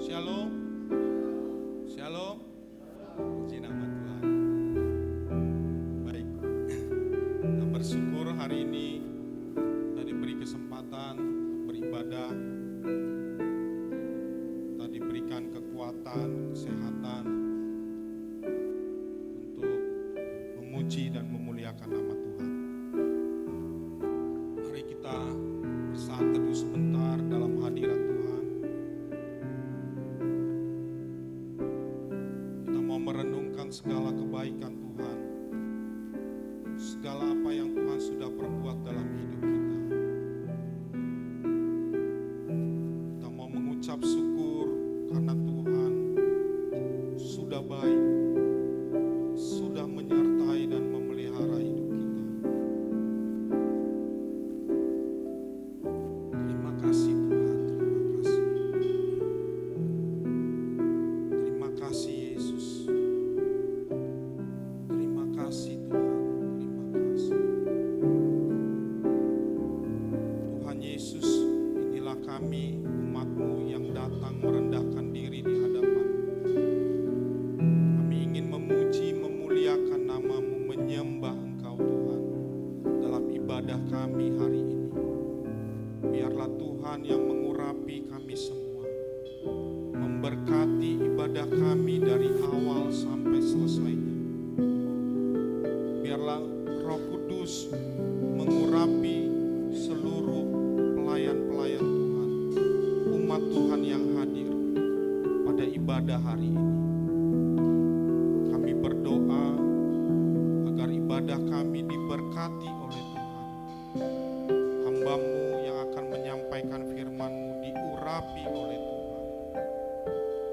Shalom, shalom, puji nama Tuhan. Baik, kita bersyukur hari ini kita diberi kesempatan beribadah, kita diberikan kekuatan, kesehatan untuk memuji dan memuliakan nama Tuhan. Mari kita bersaat teduh sebentar dalam hadirat Tuhan. Merenungkan segala kebaikan Tuhan, segala apa yang Tuhan sudah perbuat dalam hidup kita. Kita mau mengucap syukur karena Tuhan sudah baik, sudah menyertai dan memelihara hidup kita. Terima kasih Tuhan, terima kasih. Terima kasih Yesus. Terima kasih Tuhan, terima kasih. Tuhan Yesus, inilah kami umat-Mu yang datang merendahkan diri di hadapan-Mu. Kami ingin memuji, memuliakan nama-Mu, menyembah Engkau Tuhan dalam ibadah kami hari ini. Biarlah Tuhan yang mengurapi kami semua, memberkati ibadah kami dari awal sampai selesainya. Biarlah Roh Kudus mengurapi seluruh pelayan-pelayan Tuhan, umat Tuhan yang hadir pada ibadah hari ini. Kami berdoa agar ibadah kami diberkati oleh Tuhan. Hamba-Mu yang akan menyampaikan firman-Mu diurapi oleh Tuhan.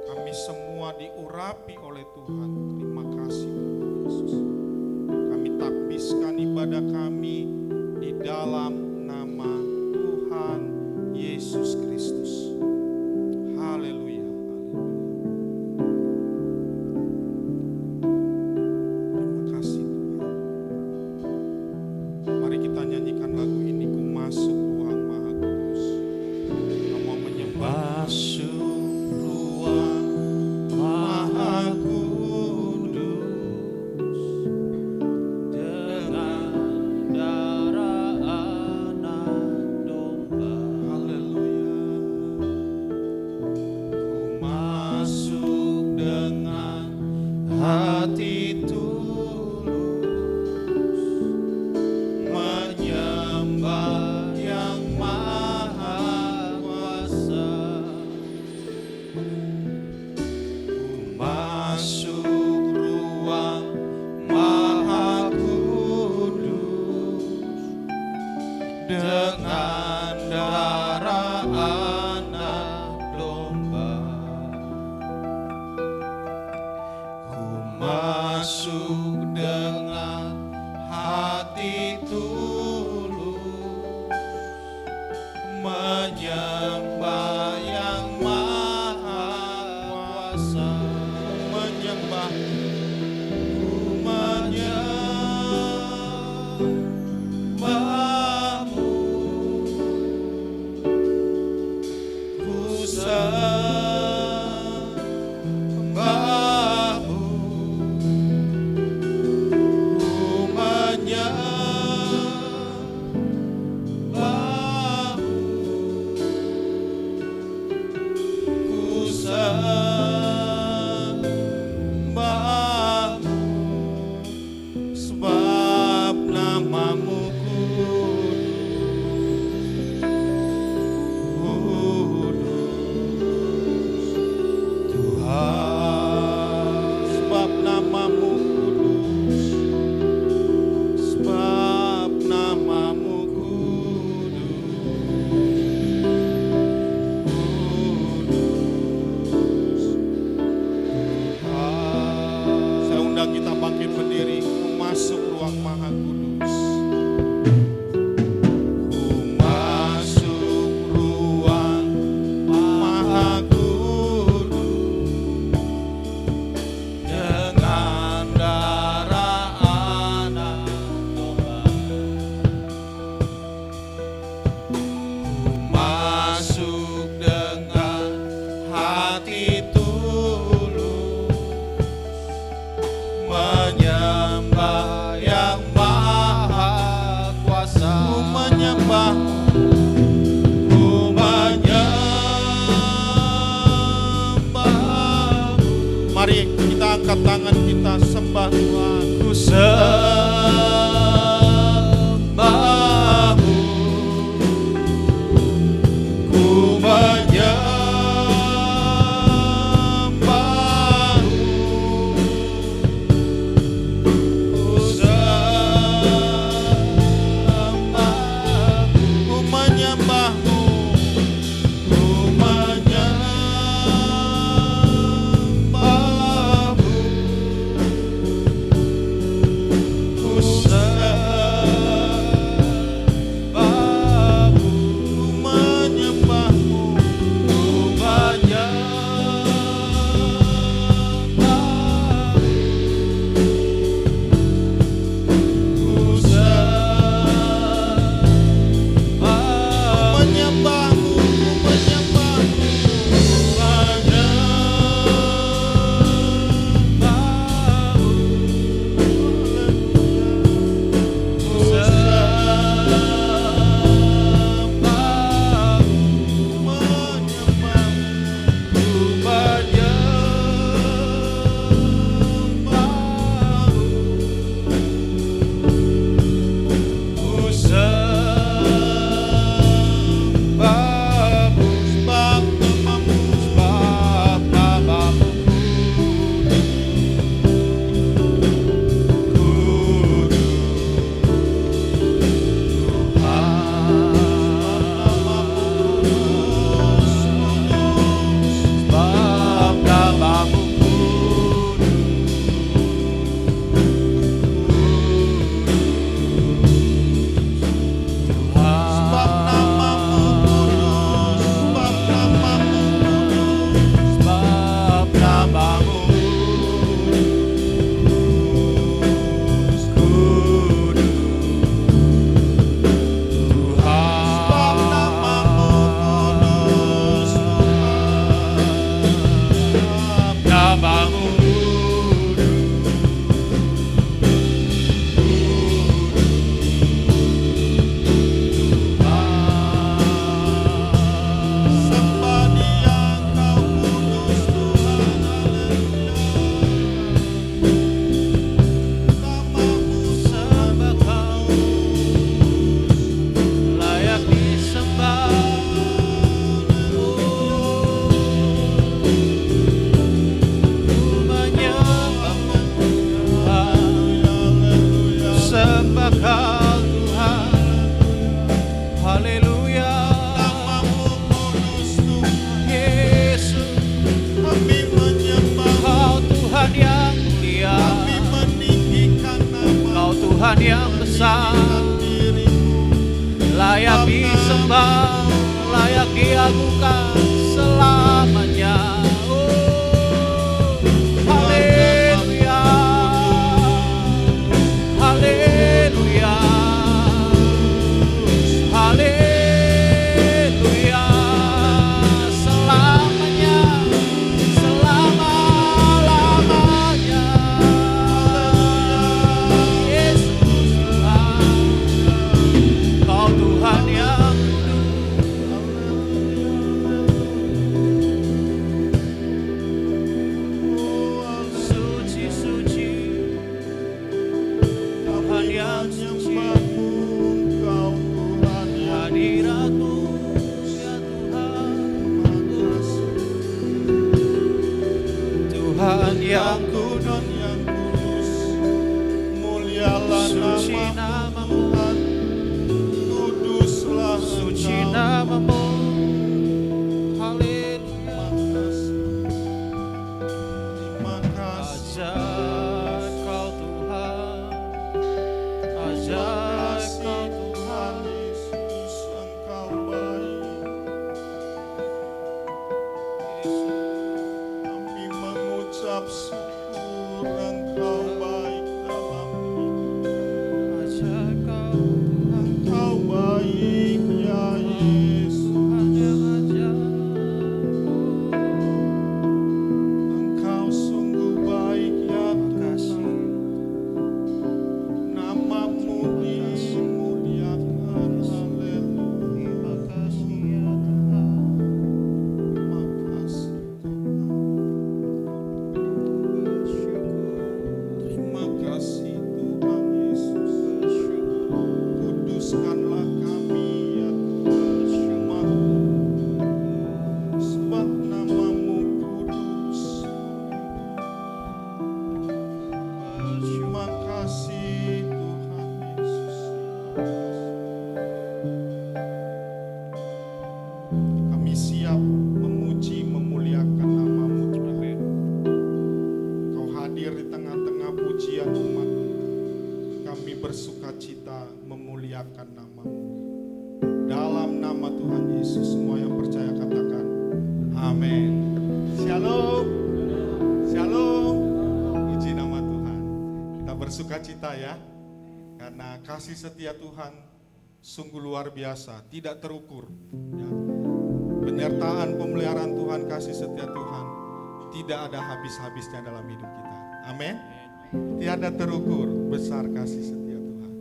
Kami semua diurapi oleh Tuhan. Terima kasih Tuhan Yesus. Takbiskan ibadah kami di dalam nama Tuhan Yesus Kristus. Haleluya. Terima kasih Tuhan. Mari kita nyanyikan lagu ini, Ku Masuk Ruang Maha Kudus. Kita mau menyembah. Masuk ruang Maha hati tulus menyembah yang maha kuasa. Ku masuk ruang maha kudus dengan darah anak domba. Masuk dengan hati tulus menyembah yang maha kuasa. Menyembah, ku menyembah-Mu, ku sembah-Mu hati tulus menyembah yang maha kuasa. Ku menyembah, ku menyembah. Mari kita angkat tangan, kita sembah Tuhan. Ku sembahmu, ku menyembahmu, ku sembahmu, ku menyembahmu, ku menyembahmu, ku sembahmu, ku menyembahmu, ku menyembahmu, ku menyembahmu, ku menyembahmu, Tuhan yang besar, layak disembah, layak diagungkan selamanya. Oh, haleluya, haleluya, haleluya, selamanya, selama-lamanya. Tuhan yang suci-suci, Tuhan yang suci, hadirat-Mu ya Tuhan, Tuhan yang kudus, mulialah nama-Mu, suci nama-Mu, haleluya. Terima kasih, ajaib Kau Tuhan, ajaib Kau Tuhan, Yesus Engkau baik. Yesus, kami mengucap syukur Engkau baik dalam hidup. Ajaib Kau Tuhan, Engkau baik ya Yesus. sukacita ya. Karena kasih setia Tuhan sungguh luar biasa, tidak terukur ya. Penyertaan pemeliharaan Tuhan, kasih setia Tuhan tidak ada habis-habisnya dalam hidup kita. Amin. Tiada terukur besar kasih setia Tuhan.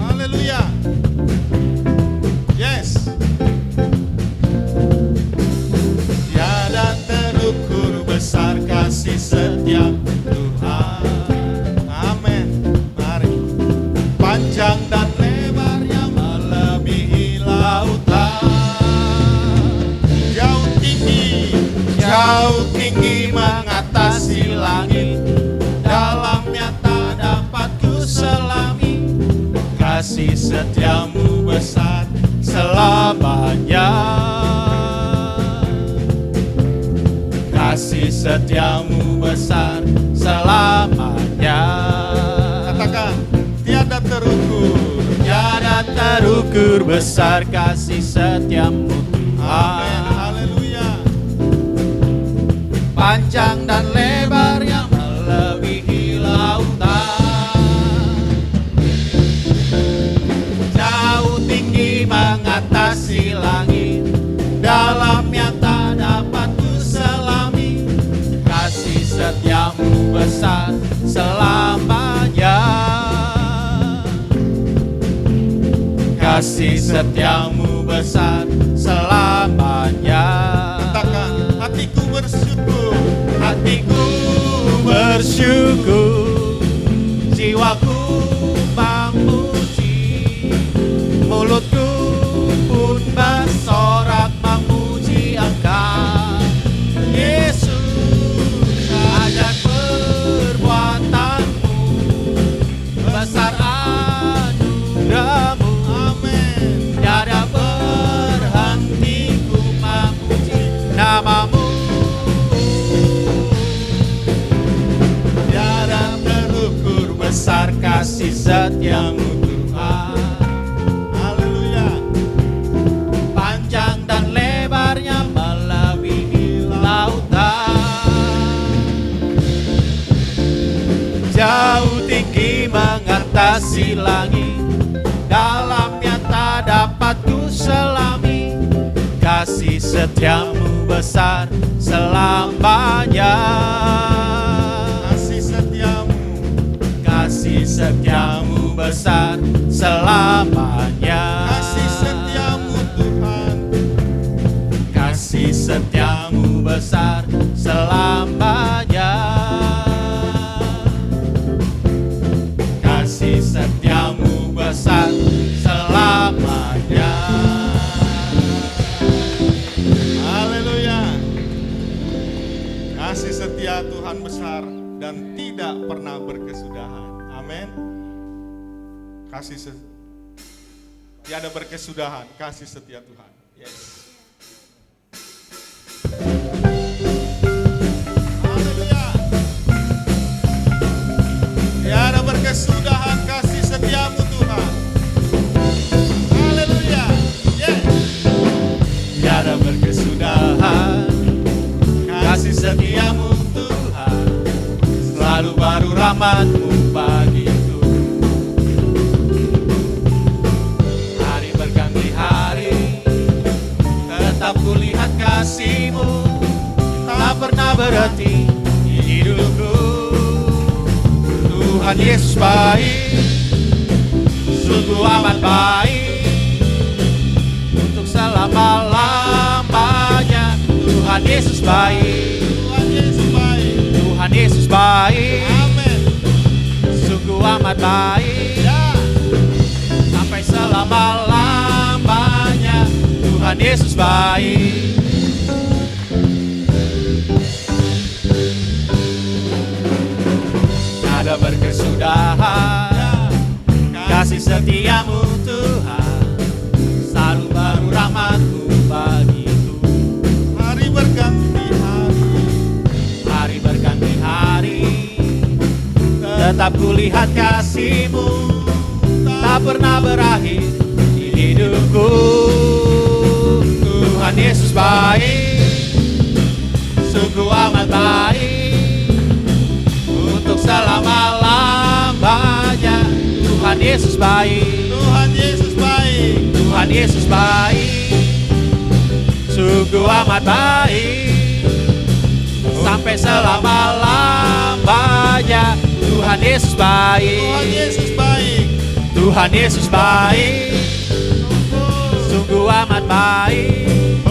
Haleluya. Yes. Tiada terukur besar kasih setia Tuhan. Amin. Mari. Panjang dan lebarnya melebihi lautan. Jauh tinggi mengatasi langit. Dalamnya tak dapat ku selami. Kasih setiamu besar selamanya. Kasih setiamu besar selamanya. Katakan, tiada terukur besar kasih setiamu Tuhan. Amin, haleluya. Panjang dan lebarnya melebihi lautan. Jauh tinggi mengatasi langit. Dalamnya tak dapat ku selami. Kasih setiamu besar selamanya. Kasih setiamu besar selamanya. Katakan, hatiku bersyukur. Hatiku bersyukur. Jiwaku memuji. Mulutku pun bersorak memuji Engkau Yesus. Ajar perbuatanmu besar anugerahmu. Amin. Tiada berhenti ku memuji namamu. Tiada terukur besar kasih setiamu Tuhan. Haleluya. Panjang dan lebarnya melebihi lautan. Jauh tinggi mengatasi langit. Dalamnya tak dapat ku selami. Kasih setiamu besar selamanya. Kasih setiamu besar selamanya. Kasih setiamu Tuhan. Kasih setiamu besar selamanya. Kasih setiamu besar selamanya. Haleluya. Kasih setia Tuhan besar dan tidak pernah berkesudahan. Amin. Tiada berkesudahan kasih setia Tuhan. Yes. Haleluya. Tiada berkesudahan kasih setiamu Tuhan. Haleluya. Yes. Tiada berkesudahan kasih setiamu Tuhan. Selalu baru rahmat-Mu bagiku. Hari berganti hari, tetap kulihat kasih-Mu. Tak pernah berhenti di hidupku. Tuhan Yesus baik, sungguh amat baik. Untuk selama-lamanya Tuhan Yesus baik. Tuhan Yesus baik. Tuhan Yesus baik. Amin. Sungguh amat baik. Ya. Sampai selama-lamanya Tuhan Yesus baik. Tiada berkesudahan kasih setiamu Tuhan. Selalu baru rahmat-Mu bagiku. Hari berganti hari, hari berganti hari, tetap kulihat kasih-Mu. Tak pernah berakhir di hidupku. Tuhan Yesus baik, sungguh amat baik, untuk selama-lamanya. Tuhan Yesus baik, Tuhan Yesus baik, Tuhan Yesus baik, sungguh amat baik, sampai selama-lamanya. Tuhan Yesus baik, Tuhan Yesus baik, Tuhan Yesus baik, sungguh amat baik,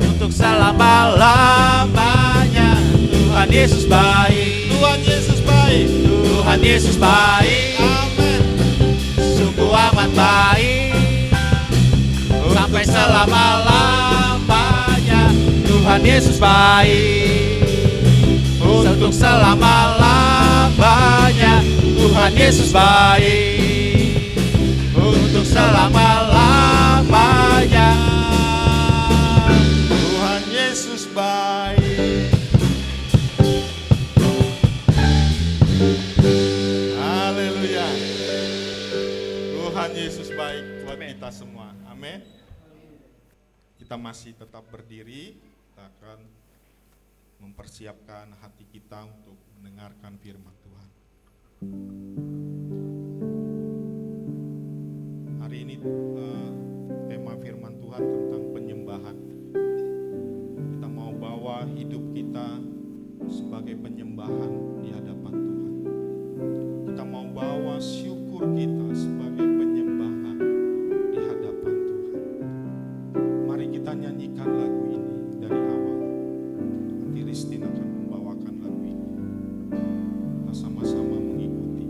untuk selama-lamanya. Tuhan Yesus baik, Tuhan Yesus baik, Tuhan Yesus baik, amin. sungguh amat baik, sampai selama-lamanya. Tuhan Yesus baik, untuk selama-lamanya. Tuhan Yesus baik, untuk selama-lamanya. Tuhan Yesus baik. Haleluya. Tuhan Yesus baik buat kita semua. Amin. Kita masih tetap berdiri. Kita akan mempersiapkan hati kita untuk mendengarkan firman Tuhan. Hari ini tema firman Tuhan tentang penyembahan. Kita mau bawa hidup kita sebagai penyembahan di hadapan Tuhan. Kita mau bawa syukur kita sebagai penyembahan di hadapan Tuhan. Mari kita nyanyikan lagu ini dari awal. Nanti Ristin akan membawakan lagu ini. Kita sama-sama mengikuti.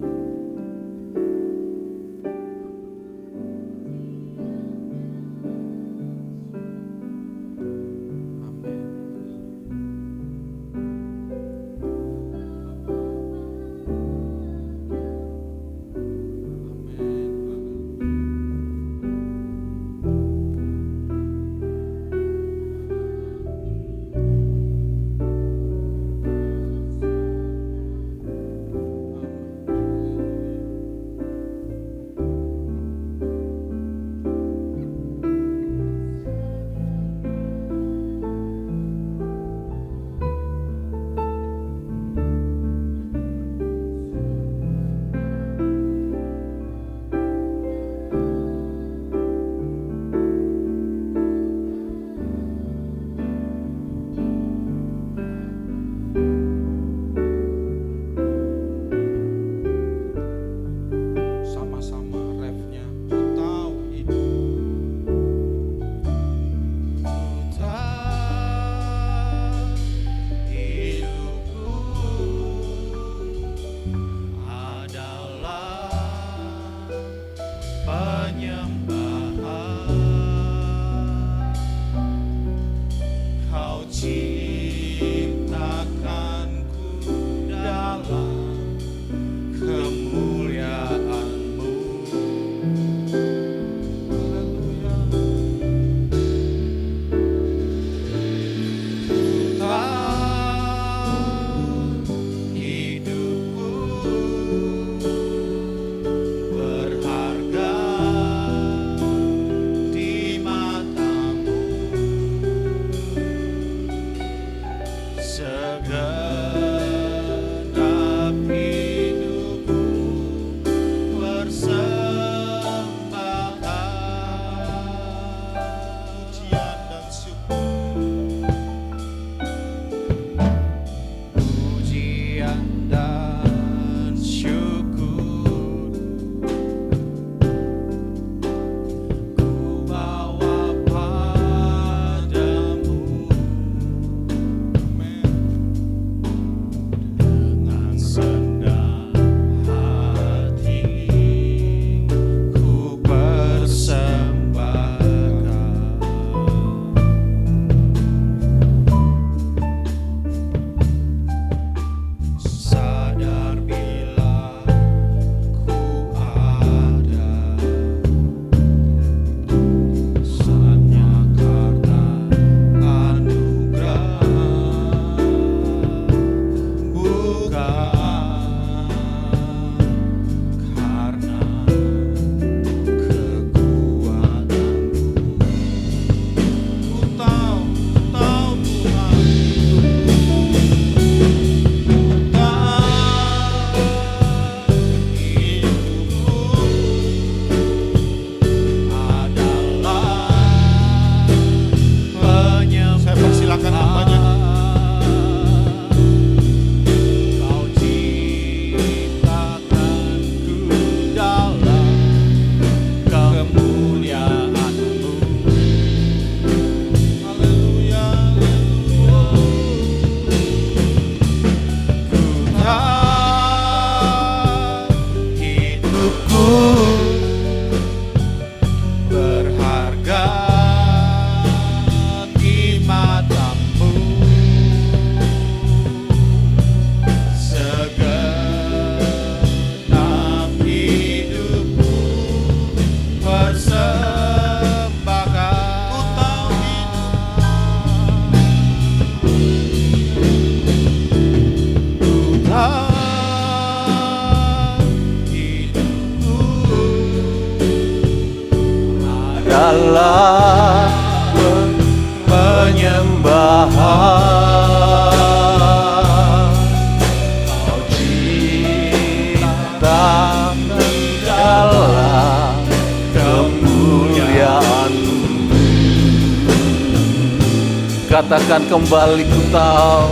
Katakan kembali, ku tahu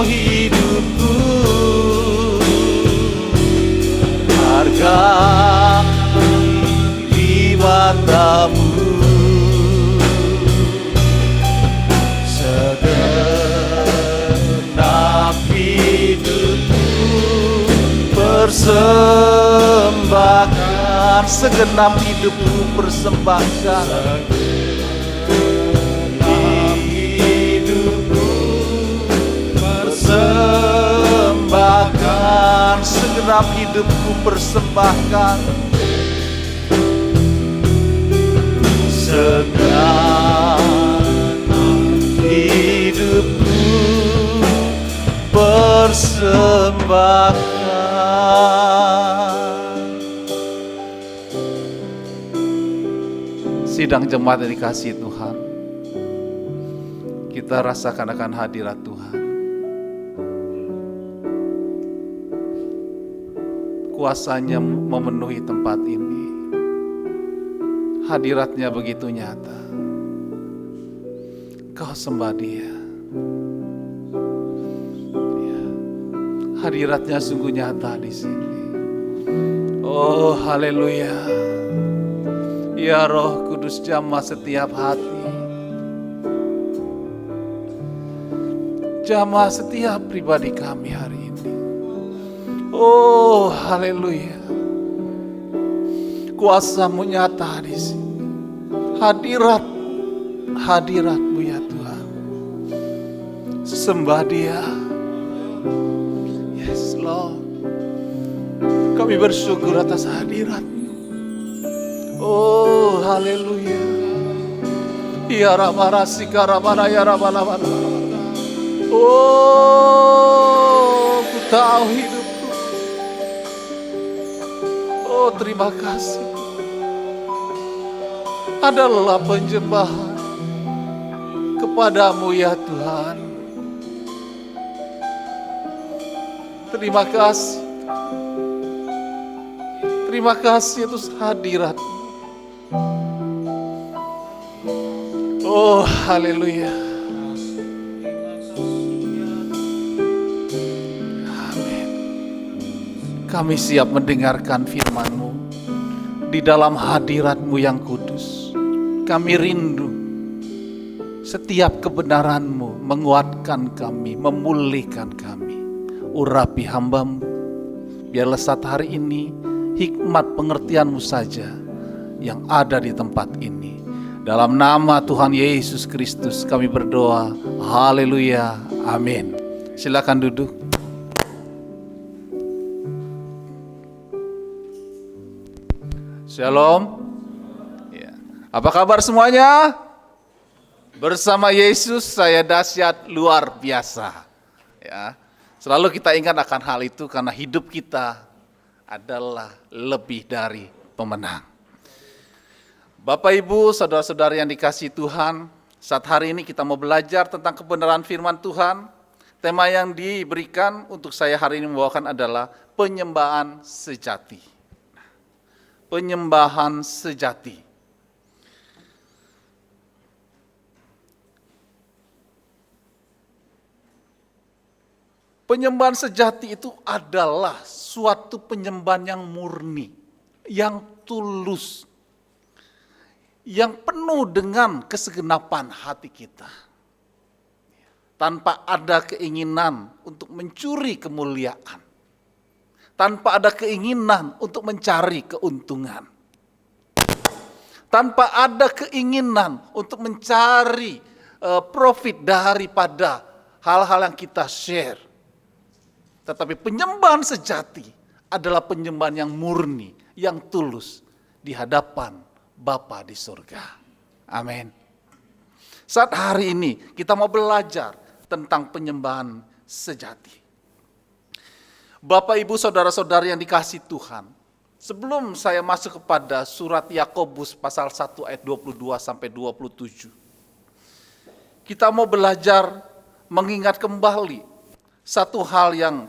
hidupku harga di matamu. Segenap hidupku persembahkan, segenap hidupku persembahkan. Segenap hidupku persembahkan, segenap hidupku persembahkan. Segenap hidupku persembahkan. Sidang jemaat yang dikasihi Tuhan, kita rasakan akan hadirat Tuhan. Kuasanya memenuhi tempat ini. Hadiratnya begitu nyata. Kau sembah Dia. Ya. Hadiratnya sungguh nyata di sini. Oh, haleluya. Ya Roh Kudus, jamah setiap hati. Jamah setiap pribadi kami hari ini. Oh, haleluya. Kuasa-Mu nyata di sini. Hadirat-Mu ya Tuhan. Sembah Dia. Yes Lord. Kami bersyukur atas hadirat-Mu. Oh, haleluya. Ya Rabarasi Karabara ya Rabalabara. Oh, ku tahu hidupku. Oh, terima kasih. Adalah penyembahan kepadamu ya Tuhan. Terima kasih. Terima kasih atas hadirat. Oh, haleluya. Amin. Kami siap mendengarkan firman-Mu di dalam hadirat-Mu yang kudus. Kami rindu setiap kebenaran-Mu menguatkan kami, memulihkan kami. Urapi hamba-Mu. Biarlah saat hari ini hikmat pengertian-Mu saja yang ada di tempat ini. Dalam nama Tuhan Yesus Kristus kami berdoa. Haleluya. Amin. Silakan duduk. Shalom. Ya. Apa kabar semuanya? Bersama Yesus saya dahsyat luar biasa. Ya. Selalu kita ingat akan hal itu karena hidup kita adalah lebih dari pemenang. Bapak, Ibu, saudara-saudara yang dikasihi Tuhan, saat hari ini kita mau belajar tentang kebenaran firman Tuhan. Tema yang diberikan untuk saya hari ini membawakan adalah penyembahan sejati. Penyembahan sejati. Penyembahan sejati itu adalah suatu penyembahan yang murni, yang tulus, yang penuh dengan kesegenapan hati kita. Tanpa ada keinginan untuk mencuri kemuliaan. Tanpa ada keinginan untuk mencari keuntungan. Tanpa ada keinginan untuk mencari profit daripada hal-hal yang kita share. Tetapi penyembahan sejati adalah penyembahan yang murni, yang tulus di hadapan Bapa di surga. Amin. Saat hari ini kita mau belajar tentang penyembahan sejati. Bapak, Ibu, saudara-saudari yang dikasihi Tuhan, sebelum saya masuk kepada surat Yakobus pasal 1 ayat 22 sampai 27, kita mau belajar mengingat kembali satu hal yang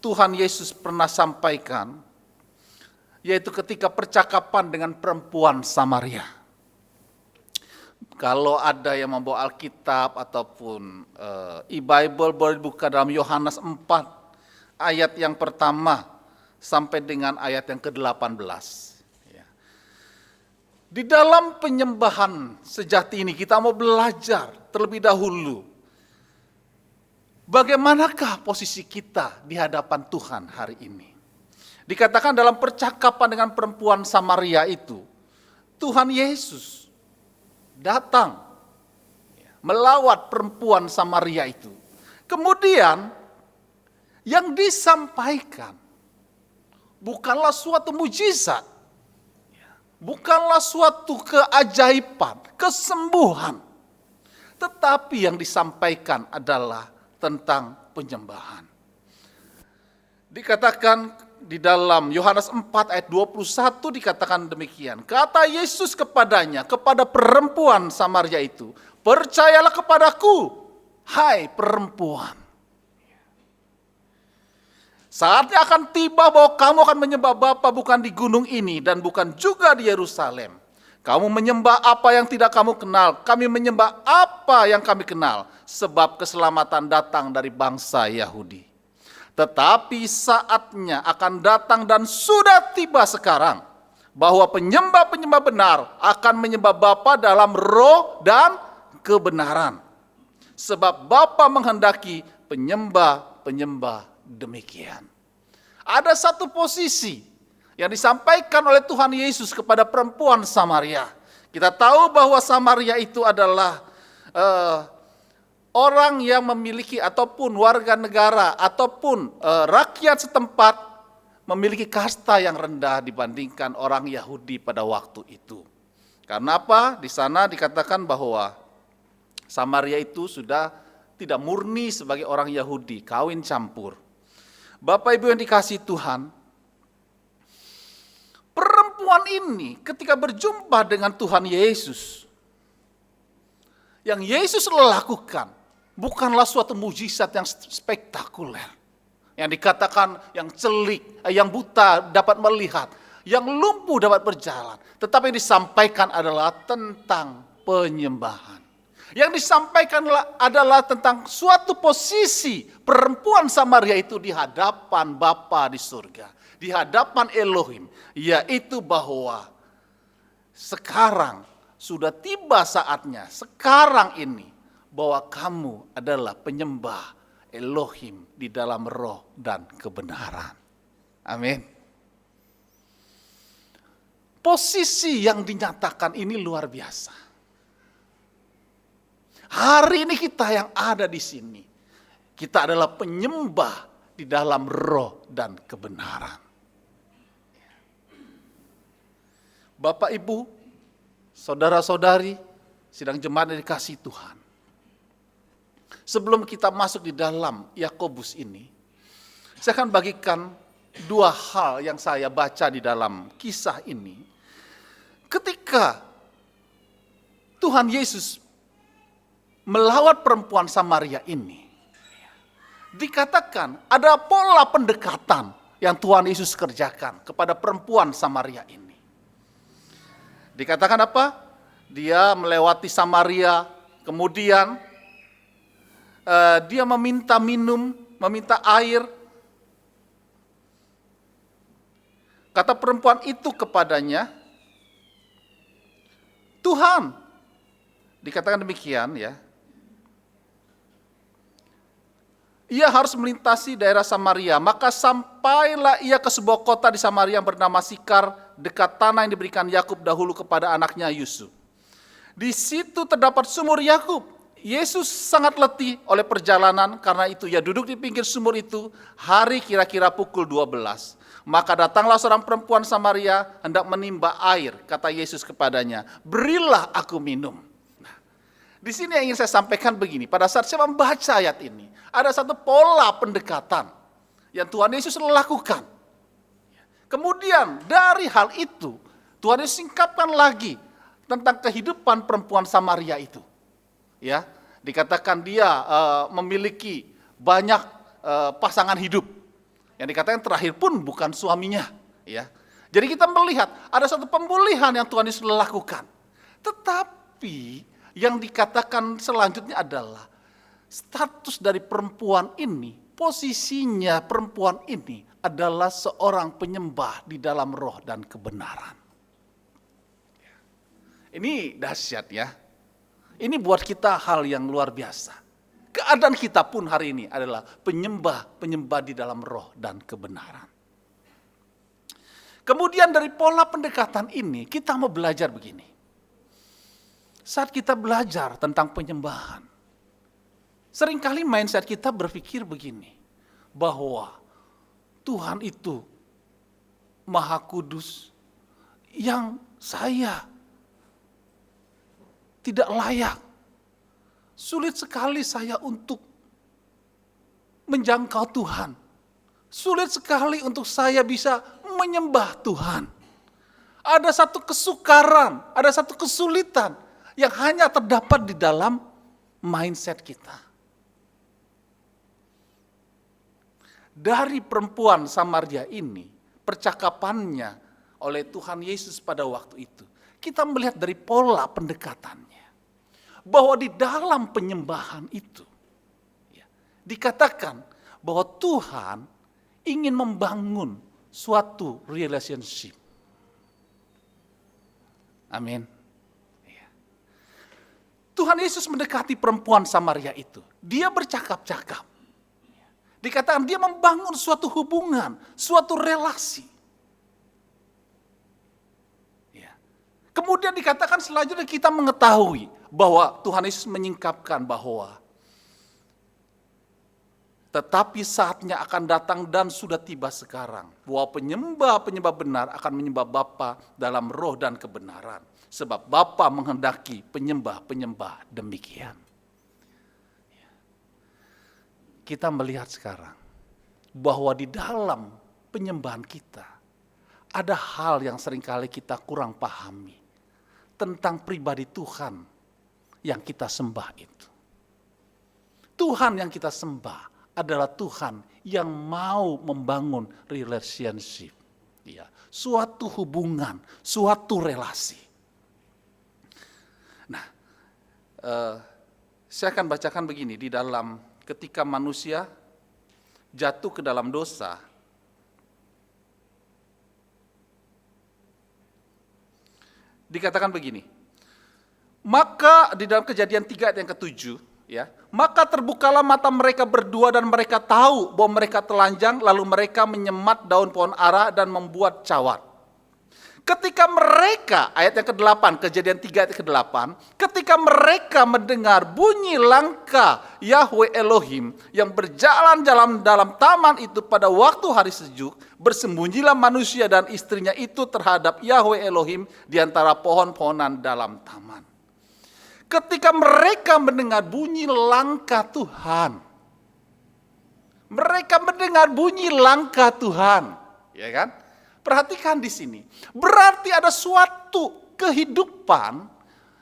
Tuhan Yesus pernah sampaikan yaitu ketika percakapan dengan perempuan Samaria. Kalau ada yang membawa Alkitab ataupun e-Bible, boleh dibuka dalam Yohanes 4 ayat yang pertama sampai dengan ayat yang ke-18. Di dalam penyembahan sejati ini kita mau belajar terlebih dahulu bagaimanakah posisi kita di hadapan Tuhan hari ini. Dikatakan dalam percakapan dengan perempuan Samaria itu, Tuhan Yesus datang melawat perempuan Samaria itu. Kemudian yang disampaikan bukanlah suatu mujizat, bukanlah suatu keajaiban, kesembuhan. Tetapi yang disampaikan adalah tentang penyembahan. Dikatakan di dalam Yohanes 4 ayat 21 dikatakan demikian. Kata Yesus kepadanya, kepada perempuan Samaria itu, percayalah kepadaku, hai perempuan. Saatnya akan tiba bahwa kamu akan menyembah Bapa bukan di gunung ini dan bukan juga di Yerusalem. Kamu menyembah apa yang tidak kamu kenal, kami menyembah apa yang kami kenal, sebab keselamatan datang dari bangsa Yahudi. Tetapi saatnya akan datang dan sudah tiba sekarang, bahwa penyembah-penyembah benar akan menyembah Bapa dalam roh dan kebenaran. Sebab Bapa menghendaki penyembah-penyembah demikian. Ada satu posisi yang disampaikan oleh Tuhan Yesus kepada perempuan Samaria. Kita tahu bahwa Samaria itu adalah orang yang memiliki ataupun warga negara ataupun rakyat setempat memiliki kasta yang rendah dibandingkan orang Yahudi pada waktu itu. Karena apa? Di sana dikatakan bahwa Samaria itu sudah tidak murni sebagai orang Yahudi, kawin campur. Bapak Ibu yang dikasihi Tuhan, perempuan ini ketika berjumpa dengan Tuhan Yesus, yang Yesus lakukan bukanlah suatu mujizat yang spektakuler. Yang dikatakan yang celik, yang buta dapat melihat, yang lumpuh dapat berjalan. Tetapi yang disampaikan adalah tentang penyembahan. Yang disampaikan adalah tentang suatu posisi perempuan Samaria itu di hadapan Bapa di surga, di hadapan Elohim, yaitu bahwa sekarang sudah tiba saatnya, sekarang ini, bahwa kamu adalah penyembah Elohim di dalam roh dan kebenaran. Amin. Posisi yang dinyatakan ini luar biasa. Hari ini kita yang ada di sini, kita adalah penyembah di dalam roh dan kebenaran. Bapak, Ibu, saudara-saudari, sidang jemaat yang dikasihi Tuhan. Sebelum kita masuk di dalam Yakobus ini, saya akan bagikan dua hal yang saya baca di dalam kisah ini. Ketika Tuhan Yesus melawat perempuan Samaria ini, dikatakan ada pola pendekatan yang Tuhan Yesus kerjakan kepada perempuan Samaria ini. Dikatakan apa? Dia melewati Samaria, kemudian dia meminta minum, meminta air. Kata perempuan itu kepadanya, Tuhan, dikatakan demikian ya, ia harus melintasi daerah Samaria, maka sampailah ia ke sebuah kota di Samaria yang bernama Sikar, dekat tanah yang diberikan Yakub dahulu kepada anaknya Yusuf. Di situ terdapat sumur Yakub. Yesus sangat letih oleh perjalanan, karena itu ia duduk di pinggir sumur itu, hari kira-kira pukul 12. Maka datanglah seorang perempuan Samaria hendak menimba air, kata Yesus kepadanya, berilah aku minum. Nah, di sini yang ingin saya sampaikan begini, pada saat saya membaca ayat ini, ada satu pola pendekatan yang Tuhan Yesus lakukan. Kemudian dari hal itu, Tuhan Yesus singkapkan lagi tentang kehidupan perempuan Samaria itu. Ya, dikatakan dia memiliki banyak pasangan hidup. Yang dikatakan terakhir pun bukan suaminya, ya. Jadi kita melihat ada satu pemulihan yang Tuhan Yesus lakukan. Tetapi yang dikatakan selanjutnya adalah status dari perempuan ini, posisinya perempuan ini adalah seorang penyembah di dalam roh dan kebenaran. Ini dahsyat ya. Ini buat kita hal yang luar biasa. Keadaan kita pun hari ini adalah penyembah di dalam roh dan kebenaran. Kemudian dari pola pendekatan ini kita mau belajar begini. Saat kita belajar tentang penyembahan, seringkali mindset kita berpikir begini, bahwa Tuhan itu Maha Kudus yang saya tidak layak. Sulit sekali saya untuk menjangkau Tuhan. Sulit sekali untuk saya bisa menyembah Tuhan. Ada satu kesukaran, ada satu kesulitan yang hanya terdapat di dalam mindset kita. Dari perempuan Samaria ini, percakapannya oleh Tuhan Yesus pada waktu itu, kita melihat dari pola pendekatannya. Bahwa di dalam penyembahan itu, dikatakan bahwa Tuhan ingin membangun suatu relationship. Amin. Tuhan Yesus mendekati perempuan Samaria itu. Dia bercakap-cakap. Dikatakan dia membangun suatu hubungan, suatu relasi. Kemudian dikatakan selanjutnya kita mengetahui bahwa Tuhan Yesus menyingkapkan bahwa tetapi saatnya akan datang dan sudah tiba sekarang bahwa penyembah benar akan menyembah Bapa dalam roh dan kebenaran. Sebab Bapa menghendaki penyembah demikian. Kita melihat sekarang bahwa di dalam penyembahan kita ada hal yang seringkali kita kurang pahami tentang pribadi Tuhan yang kita sembah itu. Tuhan yang kita sembah adalah Tuhan yang mau membangun relationship. Suatu hubungan, suatu relasi. Nah, saya akan bacakan begini di dalam ketika manusia jatuh ke dalam dosa. Dikatakan begini, maka di dalam Kejadian 3 ayat yang ke-7, maka terbukalah mata mereka berdua dan mereka tahu bahwa mereka telanjang, lalu mereka menyemat daun pohon ara dan membuat cawat. Ketika mereka, ayat yang ke-8, Kejadian 3 ayat ke-8, ketika mereka mendengar bunyi langkah Yahweh Elohim yang berjalan dalam taman itu pada waktu hari sejuk, bersembunyilah manusia dan istrinya itu terhadap Yahweh Elohim di antara pohon-pohonan dalam taman. Ketika mereka mendengar bunyi langkah Tuhan, mereka mendengar bunyi langkah Tuhan, ya kan? Perhatikan di sini, berarti ada suatu kehidupan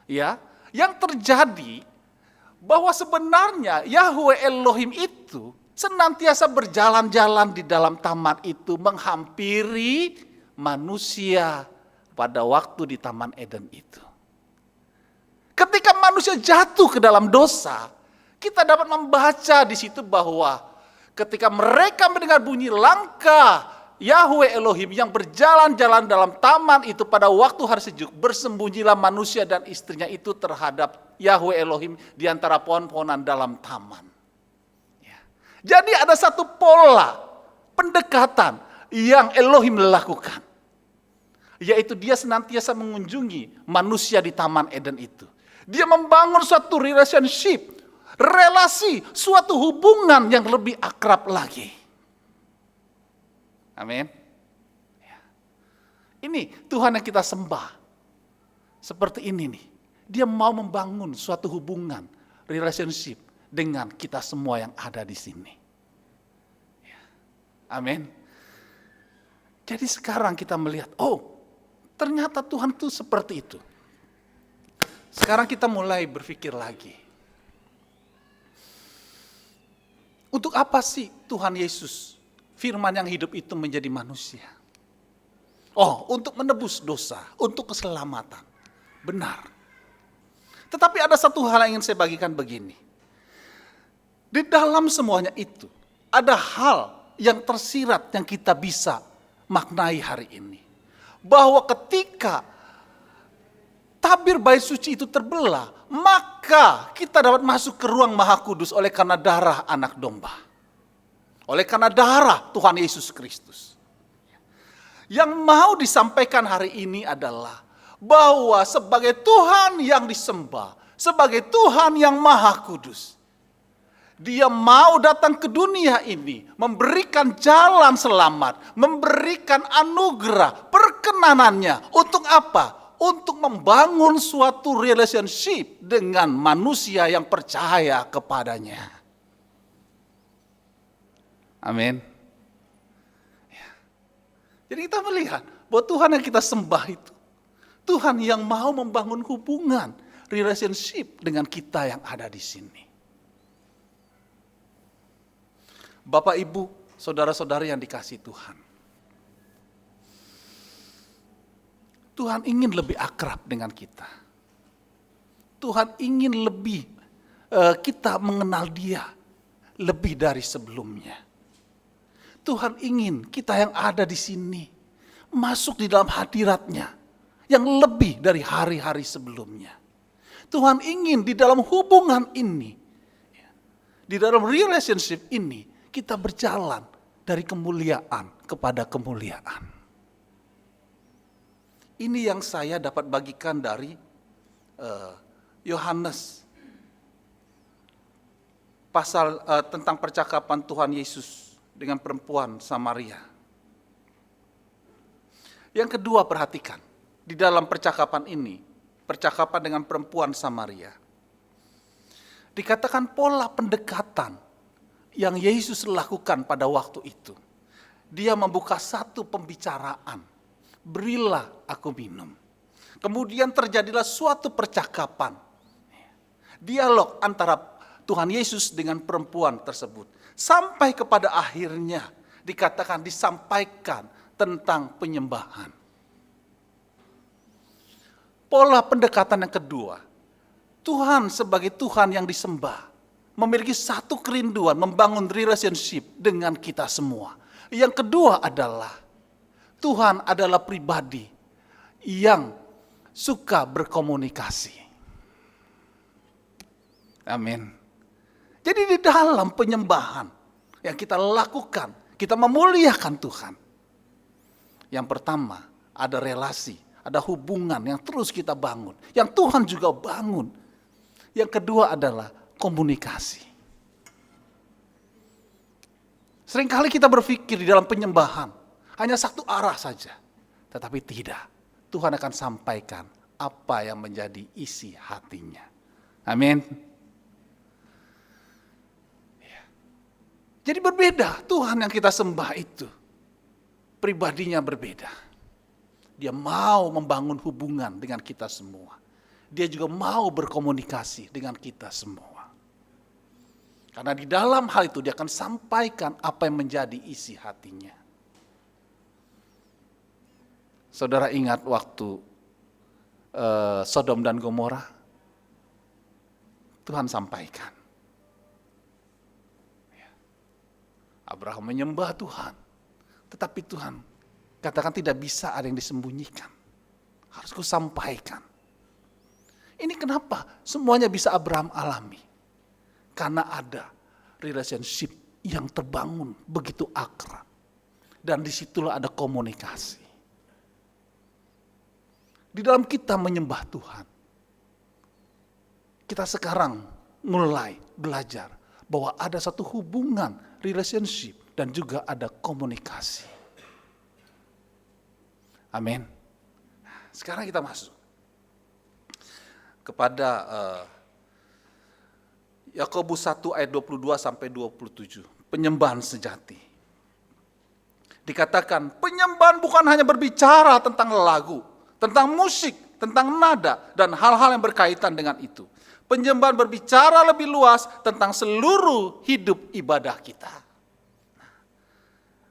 yang terjadi bahwa sebenarnya Yahweh Elohim itu senantiasa berjalan-jalan di dalam taman itu menghampiri manusia pada waktu di Taman Eden itu. Ketika manusia jatuh ke dalam dosa, kita dapat membaca di situ bahwa ketika mereka mendengar bunyi langkah Yahweh Elohim yang berjalan-jalan dalam taman itu pada waktu hari sejuk, bersembunyilah manusia dan istrinya itu terhadap Yahweh Elohim di antara pohon-pohonan dalam taman. Jadi ada satu pola pendekatan yang Elohim lakukan, yaitu dia senantiasa mengunjungi manusia di Taman Eden itu. Dia membangun suatu relationship, relasi, suatu hubungan yang lebih akrab lagi. Amin. Ini Tuhan yang kita sembah. Seperti ini nih. Dia mau membangun suatu hubungan, relationship dengan kita semua yang ada di sini. Amin. Jadi sekarang kita melihat, oh ternyata Tuhan itu seperti itu. Sekarang kita mulai berpikir lagi. Untuk apa sih Tuhan Yesus, Firman yang hidup itu menjadi manusia? Oh, untuk menebus dosa, untuk keselamatan. Benar. Tetapi ada satu hal yang ingin saya bagikan begini. Di dalam semuanya itu, ada hal yang tersirat yang kita bisa maknai hari ini. Bahwa ketika tabir bait suci itu terbelah, maka kita dapat masuk ke ruang Maha Kudus oleh karena darah anak domba. Oleh karena darah Tuhan Yesus Kristus. Yang mau disampaikan hari ini adalah bahwa sebagai Tuhan yang disembah, sebagai Tuhan yang Maha Kudus, Dia mau datang ke dunia ini, memberikan jalan selamat, memberikan anugerah, perkenanannya. Untuk apa? Untuk membangun suatu relationship dengan manusia yang percaya kepadanya. Amin. Jadi kita melihat bahwa Tuhan yang kita sembah itu, Tuhan yang mau membangun hubungan, relationship dengan kita yang ada di sini. Bapak, Ibu, saudara-saudari yang dikasihi Tuhan. Tuhan ingin lebih akrab dengan kita. Tuhan ingin lebih kita mengenal Dia lebih dari sebelumnya. Tuhan ingin kita yang ada di sini masuk di dalam hadirat-Nya yang lebih dari hari-hari sebelumnya. Tuhan ingin di dalam hubungan ini, di dalam relationship ini, kita berjalan dari kemuliaan kepada kemuliaan. Ini yang saya dapat bagikan dari Yohanes pasal tentang percakapan Tuhan Yesus dengan perempuan Samaria. Yang kedua, perhatikan di dalam percakapan ini, percakapan dengan perempuan Samaria, dikatakan pola pendekatan yang Yesus lakukan pada waktu itu. Dia membuka satu pembicaraan, berilah aku minum. Kemudian terjadilah suatu percakapan, dialog antara Tuhan Yesus dengan perempuan tersebut. Sampai kepada akhirnya dikatakan disampaikan tentang penyembahan. Pola pendekatan yang kedua, Tuhan sebagai Tuhan yang disembah memiliki satu kerinduan membangun relationship dengan kita semua. Yang kedua adalah Tuhan adalah pribadi yang suka berkomunikasi. Amin. Jadi di dalam penyembahan yang kita lakukan, kita memuliakan Tuhan. Yang pertama, ada relasi, ada hubungan yang terus kita bangun. Yang Tuhan juga bangun. Yang kedua adalah komunikasi. Seringkali kita berpikir di dalam penyembahan, hanya satu arah saja. Tetapi tidak, Tuhan akan sampaikan apa yang menjadi isi hatinya. Amin. Jadi berbeda, Tuhan yang kita sembah itu pribadinya berbeda. Dia mau membangun hubungan dengan kita semua. Dia juga mau berkomunikasi dengan kita semua. Karena di dalam hal itu dia akan sampaikan apa yang menjadi isi hatinya. Saudara ingat waktu Sodom dan Gomora? Tuhan sampaikan. Abraham menyembah Tuhan. Tetapi Tuhan katakan tidak bisa ada yang disembunyikan. Harus kusampaikan. Ini kenapa semuanya bisa Abraham alami. Karena ada relationship yang terbangun begitu akrab. Dan disitulah ada komunikasi. Di dalam kita menyembah Tuhan. Kita sekarang mulai belajar bahwa ada satu hubungan, relationship, dan juga ada komunikasi. Amin. Sekarang kita masuk kepada Yakobus 1 ayat 22 sampai 27. Penyembahan sejati. Dikatakan penyembahan bukan hanya berbicara tentang lagu, tentang musik, tentang nada, dan hal-hal yang berkaitan dengan itu. Penyembahan berbicara lebih luas tentang seluruh hidup ibadah kita.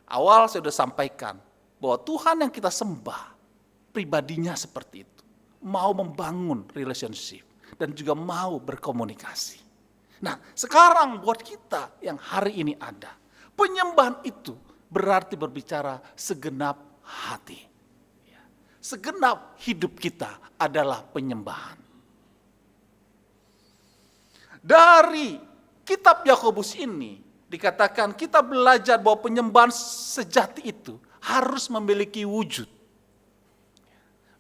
Awal saya sudah sampaikan bahwa Tuhan yang kita sembah pribadinya seperti itu, mau membangun relationship dan juga mau berkomunikasi. Nah, sekarang buat kita yang hari ini ada, penyembahan itu berarti berbicara segenap hati. Segenap hidup kita adalah penyembahan. Dari kitab Yakobus ini dikatakan kita belajar bahwa penyembahan sejati itu harus memiliki wujud.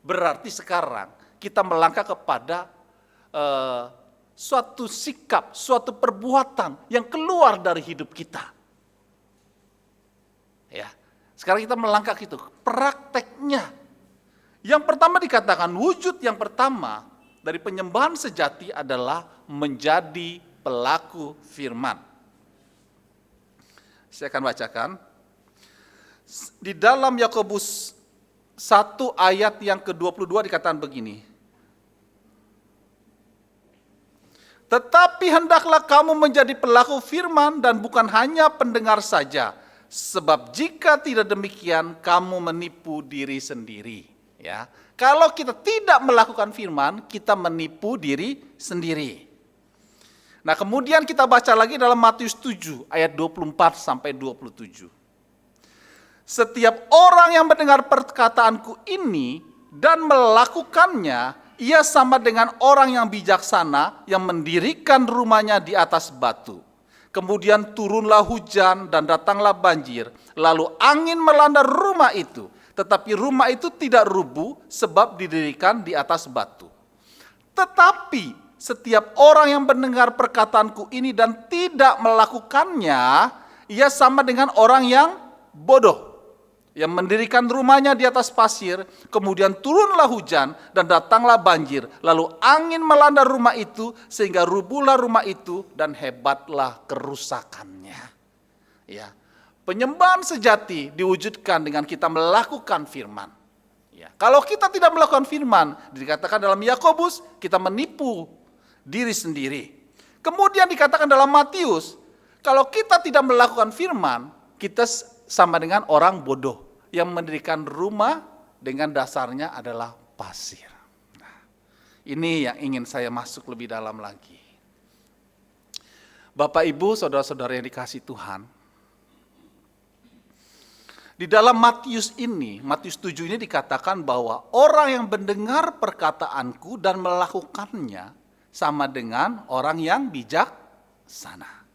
Berarti sekarang kita melangkah kepada suatu sikap, suatu perbuatan yang keluar dari hidup kita. Ya, sekarang kita melangkah gitu, prakteknya. Yang pertama dikatakan wujud yang pertama dari penyembahan sejati adalah menjadi pelaku firman. Saya akan bacakan. Di dalam Yakobus 1 ayat yang ke-22 dikatakan begini. Tetapi hendaklah kamu menjadi pelaku firman dan bukan hanya pendengar saja. Sebab jika tidak demikian kamu menipu diri sendiri. Ya, kalau kita tidak melakukan firman, kita menipu diri sendiri. Nah, kemudian kita baca lagi dalam Matius 7 ayat 24 sampai 27. Setiap orang yang mendengar perkataanku ini dan melakukannya, ia sama dengan orang yang bijaksana yang mendirikan rumahnya di atas batu. Kemudian turunlah hujan dan datanglah banjir, lalu angin melanda rumah itu. Tetapi rumah itu tidak rubuh sebab didirikan di atas batu. Tetapi setiap orang yang mendengar perkataanku ini dan tidak melakukannya, ia sama dengan orang yang bodoh. Yang mendirikan rumahnya di atas pasir, kemudian turunlah hujan dan datanglah banjir. Lalu angin melanda rumah itu sehingga rubuhlah rumah itu dan hebatlah kerusakannya. Ya. Penyembahan sejati diwujudkan dengan kita melakukan firman. Ya. Kalau kita tidak melakukan firman, dikatakan dalam Yakobus, kita menipu diri sendiri. Kemudian dikatakan dalam Matius, kalau kita tidak melakukan firman, kita sama dengan orang bodoh yang mendirikan rumah dengan dasarnya adalah pasir. Nah, ini yang ingin saya masuk lebih dalam lagi. Bapak, Ibu, saudara-saudara yang dikasihi Tuhan, di dalam Matius ini, Matius 7 ini dikatakan bahwa orang yang mendengar perkataanku dan melakukannya sama dengan orang yang bijaksana.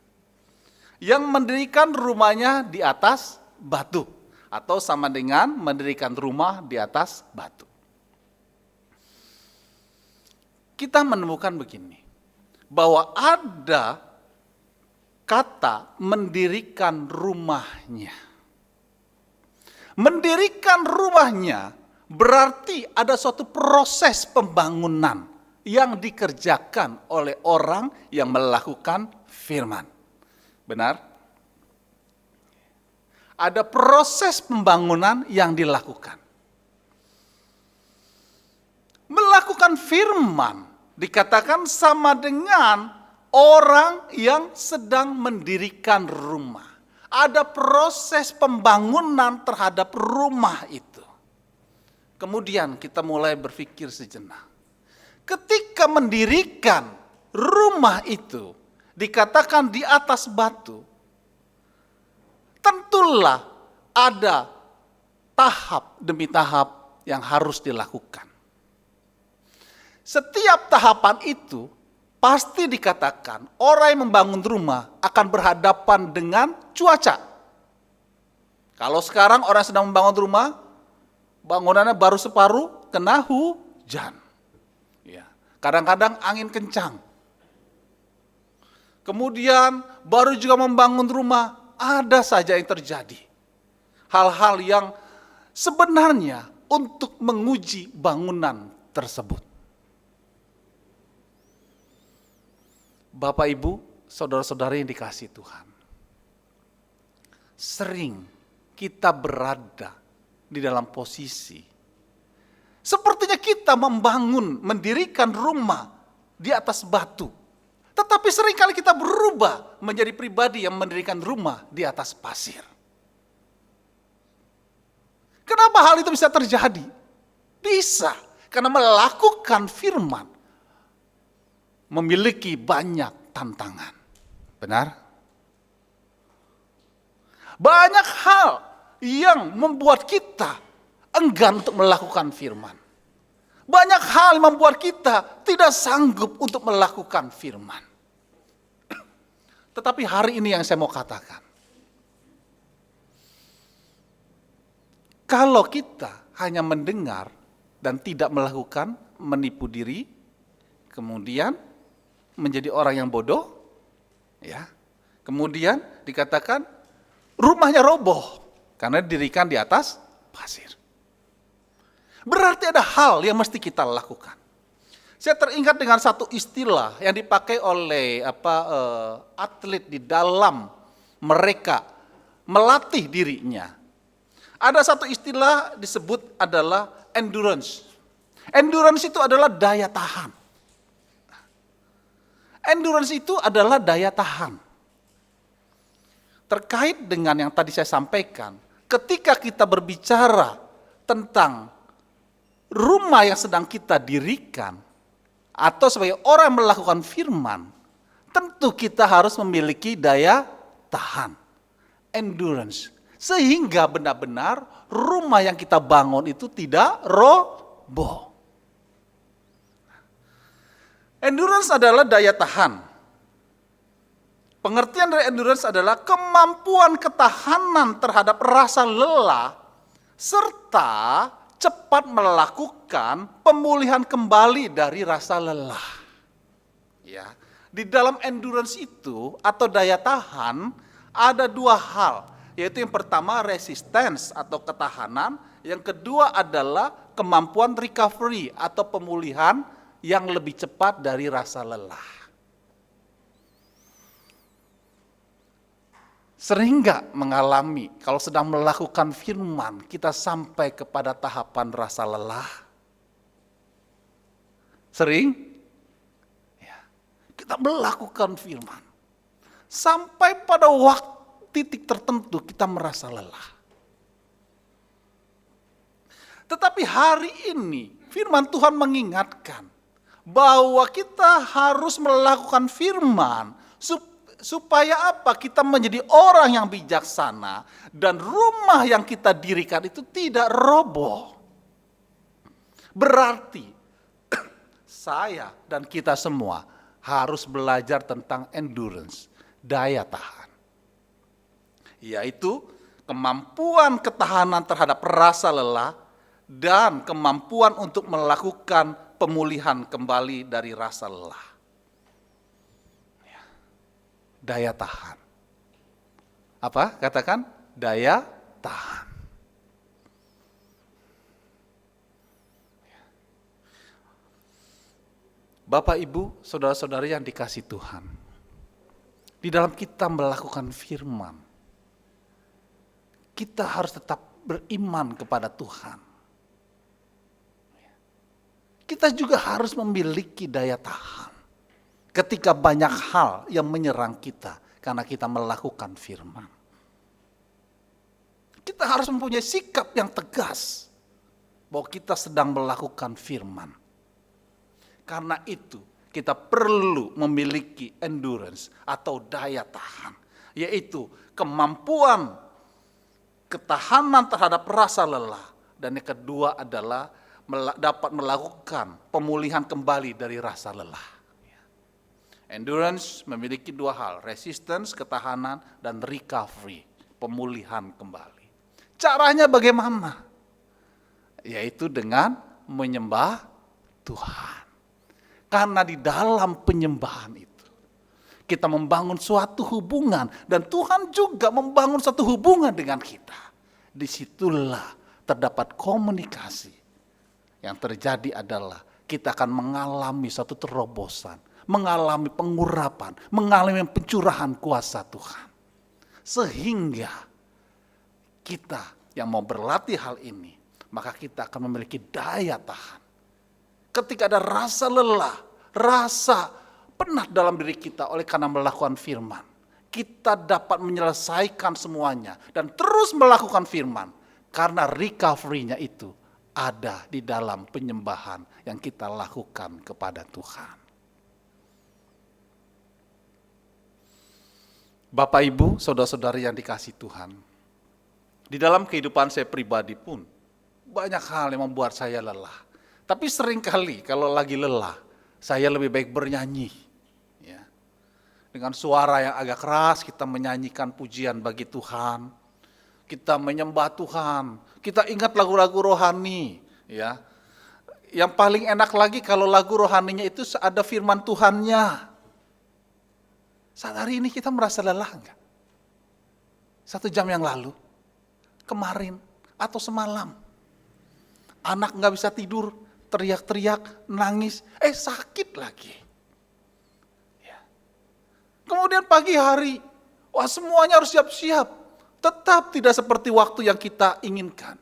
Yang mendirikan rumahnya di atas batu. Atau sama dengan mendirikan rumah di atas batu. Kita menemukan begini, bahwa ada kata mendirikan rumahnya. Mendirikan rumahnya berarti ada suatu proses pembangunan yang dikerjakan oleh orang yang melakukan firman. Benar? Ada proses pembangunan yang dilakukan. Melakukan firman dikatakan sama dengan orang yang sedang mendirikan rumah. Ada proses pembangunan terhadap rumah itu. Kemudian kita mulai berpikir sejenak. Ketika mendirikan rumah itu, dikatakan di atas batu, tentulah ada tahap demi tahap yang harus dilakukan. Setiap tahapan itu pasti dikatakan orang yang membangun rumah akan berhadapan dengan cuaca. Kalau sekarang orang sedang membangun rumah, bangunannya baru separuh, kena hujan. Ya, kadang-kadang angin kencang. Kemudian baru juga membangun rumah, ada saja yang terjadi. Hal-hal yang sebenarnya untuk menguji bangunan tersebut. Bapak, Ibu, saudara-saudara yang dikasihi Tuhan. Sering kita berada di dalam posisi sepertinya kita membangun, mendirikan rumah di atas batu. Tetapi seringkali kita berubah menjadi pribadi yang mendirikan rumah di atas pasir. Kenapa hal itu bisa terjadi? Bisa, karena melakukan firman memiliki banyak tantangan. Benar? Banyak hal yang membuat kita enggan untuk melakukan firman. Banyak hal yang membuat kita tidak sanggup untuk melakukan firman. Tetapi hari ini yang saya mau katakan, kalau kita hanya mendengar dan tidak melakukan, menipu diri, kemudian menjadi orang yang bodoh, ya. Kemudian dikatakan rumahnya roboh karena didirikan di atas pasir. Berarti ada hal yang mesti kita lakukan. Saya teringat dengan satu istilah yang dipakai oleh atlet di dalam mereka melatih dirinya. Ada satu istilah disebut adalah endurance. Endurance itu adalah daya tahan. Endurance itu adalah daya tahan. Terkait dengan yang tadi saya sampaikan, ketika kita berbicara tentang rumah yang sedang kita dirikan, atau sebagai orang yang melakukan firman, tentu kita harus memiliki daya tahan, endurance. Sehingga benar-benar rumah yang kita bangun itu tidak roboh. Endurance adalah daya tahan. Pengertian dari endurance adalah kemampuan ketahanan terhadap rasa lelah serta cepat melakukan pemulihan kembali dari rasa lelah. Ya, di dalam endurance itu atau daya tahan ada dua hal, yaitu yang pertama resistance atau ketahanan, yang kedua adalah kemampuan recovery atau pemulihan yang lebih cepat dari rasa lelah. Sering nggak mengalami kalau sedang melakukan firman kita sampai kepada tahapan rasa lelah? Sering? Ya. Kita melakukan firman. Sampai pada waktu titik tertentu kita merasa lelah. Tetapi hari ini firman Tuhan mengingatkan bahwa kita harus melakukan firman supaya apa? Kita menjadi orang yang bijaksana dan rumah yang kita dirikan itu tidak roboh. Berarti saya dan kita semua harus belajar tentang endurance, daya tahan. Yaitu kemampuan ketahanan terhadap rasa lelah dan kemampuan untuk melakukan pemulihan kembali dari rasa lelah. Daya tahan. Apa? Katakan daya tahan. Bapak, Ibu, saudara-saudari yang dikasih Tuhan. Di dalam kita melakukan firman, kita harus tetap beriman kepada Tuhan. Kita juga harus memiliki daya tahan. Ketika banyak hal yang menyerang kita karena kita melakukan firman. Kita harus mempunyai sikap yang tegas bahwa kita sedang melakukan firman. Karena itu kita perlu memiliki endurance atau daya tahan. Yaitu kemampuan ketahanan terhadap rasa lelah. Dan yang kedua adalah dapat melakukan pemulihan kembali dari rasa lelah. Endurance memiliki dua hal, resistance, ketahanan, dan recovery, pemulihan kembali. Caranya bagaimana? Yaitu dengan menyembah Tuhan. Karena di dalam penyembahan itu, kita membangun suatu hubungan, dan Tuhan juga membangun suatu hubungan dengan kita. Disitulah terdapat komunikasi. Yang terjadi adalah kita akan mengalami suatu terobosan, mengalami pengurapan, mengalami pencurahan kuasa Tuhan. Sehingga kita yang mau berlatih hal ini, maka kita akan memiliki daya tahan. Ketika ada rasa lelah, rasa penat dalam diri kita oleh karena melakukan firman, kita dapat menyelesaikan semuanya dan terus melakukan firman. Karena recovery-nya itu ada di dalam penyembahan yang kita lakukan kepada Tuhan. Bapak, Ibu, saudara-saudari yang dikasihi Tuhan, di dalam kehidupan saya pribadi pun banyak hal yang membuat saya lelah. Tapi seringkali kalau lagi lelah, saya lebih baik bernyanyi. Ya. Dengan suara yang agak keras kita menyanyikan pujian bagi Tuhan. Kita menyembah Tuhan. Kita ingat lagu-lagu rohani. Ya. Yang paling enak lagi kalau lagu rohaninya itu ada firman Tuhannya. Saat hari ini kita merasa lelah enggak? 1 jam yang lalu, kemarin, atau semalam. Anak enggak bisa tidur, teriak-teriak, nangis, sakit lagi. Ya. Kemudian pagi hari, semuanya harus siap-siap. Tetap tidak seperti waktu yang kita inginkan.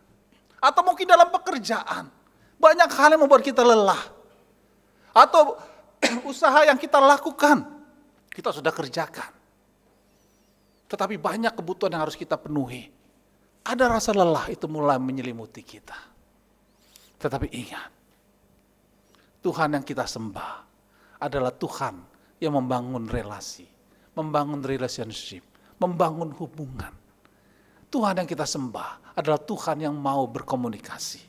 Atau mungkin dalam pekerjaan, banyak hal yang membuat kita lelah. Atau usaha yang kita lakukan, kita sudah kerjakan. Tetapi banyak kebutuhan yang harus kita penuhi. Ada rasa lelah itu mulai menyelimuti kita. Tetapi ingat, Tuhan yang kita sembah adalah Tuhan yang membangun relasi, membangun relationship, membangun hubungan. Tuhan yang kita sembah adalah Tuhan yang mau berkomunikasi.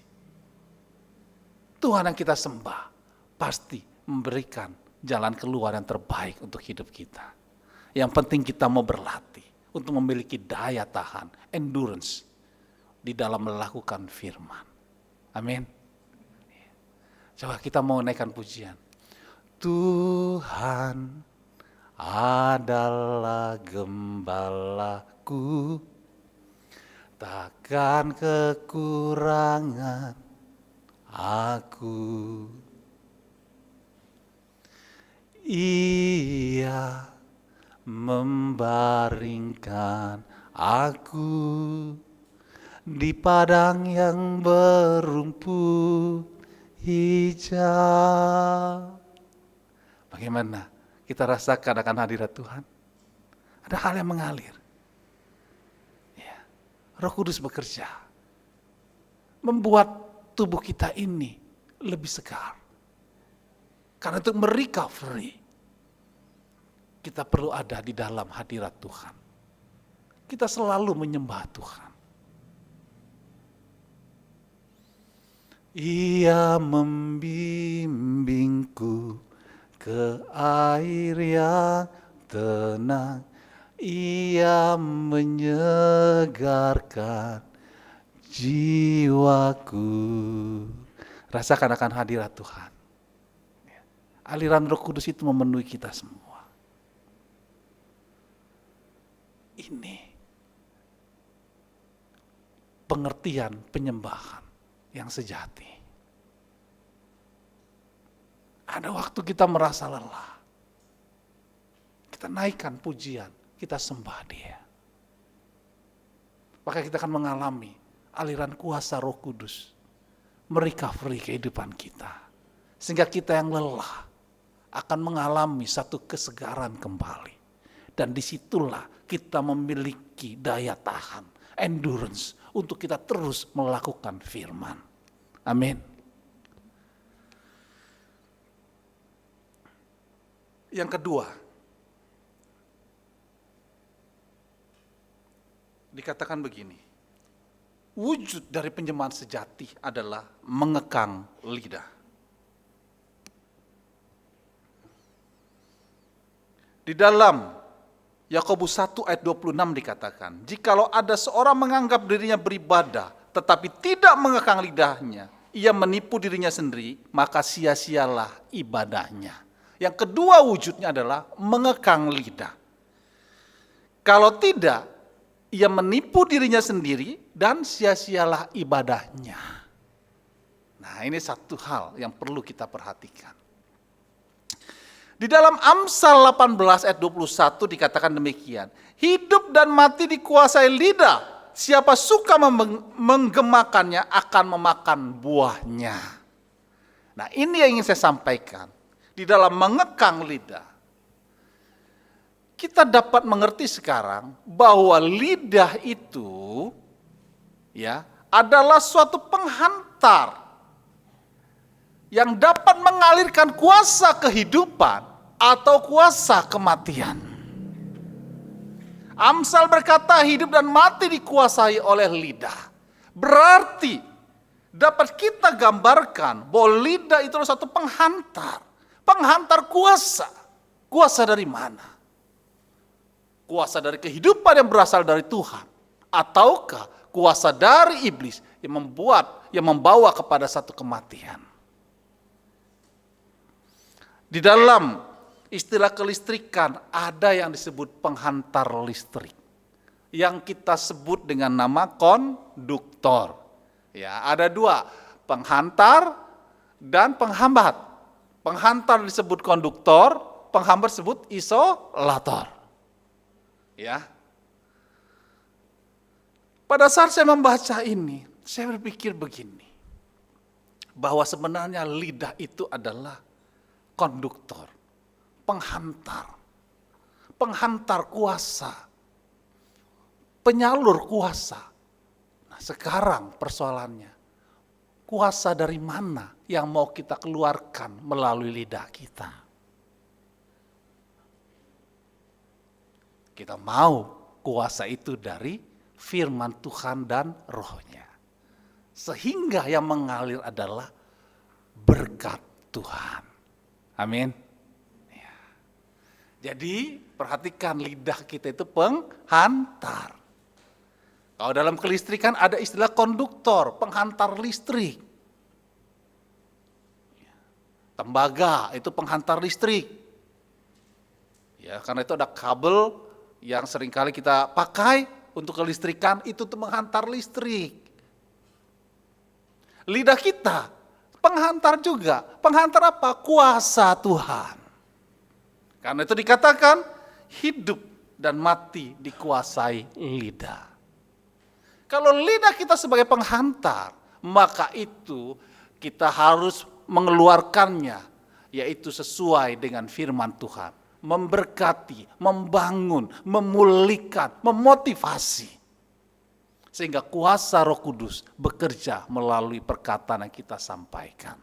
Tuhan yang kita sembah pasti memberikan jalan keluar yang terbaik untuk hidup kita. Yang penting kita mau berlatih untuk memiliki daya tahan, endurance di dalam melakukan firman. Amin. Coba kita mau naikkan pujian. Tuhan adalah gembalaku, takkan kekurangan aku. Ia membaringkan aku di padang yang berumput hijau. Bagaimana kita rasakan akan hadirat Tuhan? Ada hal yang mengalir. Ya. Roh Kudus bekerja, membuat tubuh kita ini lebih segar. Karena untuk merecovery, kita perlu ada di dalam hadirat Tuhan. Kita selalu menyembah Tuhan. Ia membimbingku ke air yang tenang. Ia menyegarkan jiwaku. Rasakan akan hadirat Tuhan. Aliran Roh Kudus itu memenuhi kita semua. Ini pengertian penyembahan yang sejati. Ada waktu kita merasa lelah. Kita naikkan pujian, kita sembah Dia. Maka kita akan mengalami aliran kuasa Roh Kudus merecovery kehidupan kita. Sehingga kita yang lelah akan mengalami satu kesegaran kembali. Dan disitulah kita memiliki daya tahan, endurance, untuk kita terus melakukan firman. Amin. Yang kedua, dikatakan begini, wujud dari penyembahan sejati adalah mengekang lidah. Di dalam Yakobus 1 ayat 26 dikatakan, jikalau ada seorang menganggap dirinya beribadah, tetapi tidak mengekang lidahnya, ia menipu dirinya sendiri, maka sia-sialah ibadahnya. Yang kedua wujudnya adalah mengekang lidah. Kalau tidak, ia menipu dirinya sendiri dan sia-sialah ibadahnya. Nah, ini satu hal yang perlu kita perhatikan. Di dalam Amsal 18 ayat 21 dikatakan demikian. Hidup dan mati dikuasai lidah. Siapa suka menggemakannya akan memakan buahnya. Nah, ini yang ingin saya sampaikan. Di dalam mengekang lidah, kita dapat mengerti sekarang bahwa lidah itu ya adalah suatu penghantar yang dapat mengalirkan kuasa kehidupan atau kuasa kematian. Amsal berkata hidup dan mati dikuasai oleh lidah. Berarti dapat kita gambarkan bahwa lidah itu adalah satu penghantar. Penghantar kuasa. Kuasa dari mana? Kuasa dari kehidupan yang berasal dari Tuhan. Ataukah kuasa dari iblis yang membawa kepada satu kematian. Di dalam istilah kelistrikan ada yang disebut penghantar listrik, yang kita sebut dengan nama konduktor. Ya, ada dua, penghantar dan penghambat. Penghantar disebut konduktor, penghambat disebut isolator. Ya. Pada saat saya membaca ini, saya berpikir begini, bahwa sebenarnya lidah itu adalah konduktor, penghantar kuasa, penyalur kuasa. Nah, sekarang persoalannya, kuasa dari mana yang mau kita keluarkan melalui lidah kita? Kita mau kuasa itu dari firman Tuhan dan rohnya. Sehingga yang mengalir adalah berkat Tuhan. Amin. Ya. Jadi perhatikan lidah kita itu penghantar. Kalau dalam kelistrikan ada istilah konduktor, penghantar listrik. Tembaga itu penghantar listrik. Ya, karena itu ada kabel yang seringkali kita pakai untuk kelistrikan, itu tuh menghantar listrik. Lidah kita penghantar juga. Penghantar apa? Kuasa Tuhan. Karena itu dikatakan hidup dan mati dikuasai lidah. Kalau lidah kita sebagai penghantar, maka itu kita harus mengeluarkannya, yaitu sesuai dengan firman Tuhan. Memberkati, membangun, memulihkan, memotivasi. Sehingga kuasa Roh Kudus bekerja melalui perkataan yang kita sampaikan.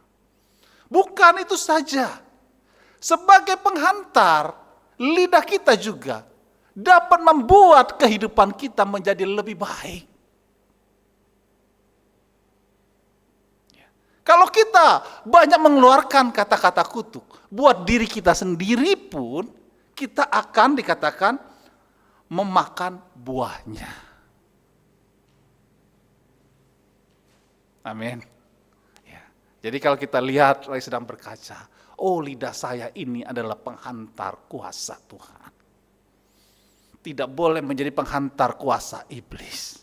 Bukan itu saja. Sebagai penghantar, lidah kita juga dapat membuat kehidupan kita menjadi lebih baik. Kalau kita banyak mengeluarkan kata-kata kutuk, buat diri kita sendiri pun, kita akan dikatakan memakan buahnya. Amin. Ya. Jadi kalau kita lihat, lagi sedang berkaca, oh lidah saya ini adalah penghantar kuasa Tuhan. Tidak boleh menjadi penghantar kuasa iblis.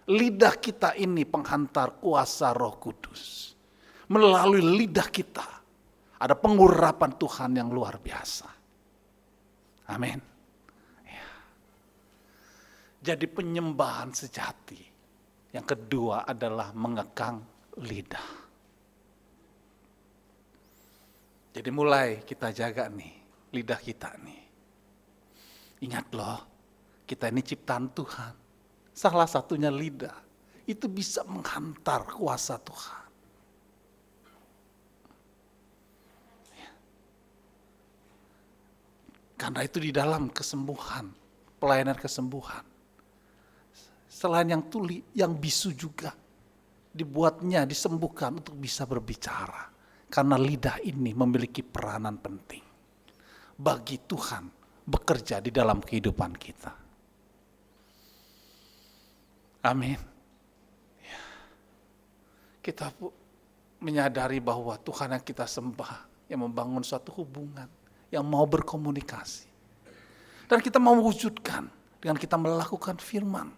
Lidah kita ini penghantar kuasa Roh Kudus. Melalui lidah kita ada pengurapan Tuhan yang luar biasa. Amin. Ya. Jadi penyembahan sejati. Yang kedua adalah mengekang lidah. Jadi mulai kita jaga nih lidah kita nih. Ingat loh, kita ini ciptaan Tuhan. Salah satunya lidah. Itu bisa menghantar kuasa Tuhan. Karena itu di dalam kesembuhan, pelayanan kesembuhan. Selain yang tuli, yang bisu juga dibuatnya, disembuhkan untuk bisa berbicara. Karena lidah ini memiliki peranan penting bagi Tuhan bekerja di dalam kehidupan kita. Amin. Ya. Kita menyadari bahwa Tuhan yang kita sembah, yang membangun suatu hubungan, yang mau berkomunikasi. Dan kita mau wujudkan dengan kita melakukan firman.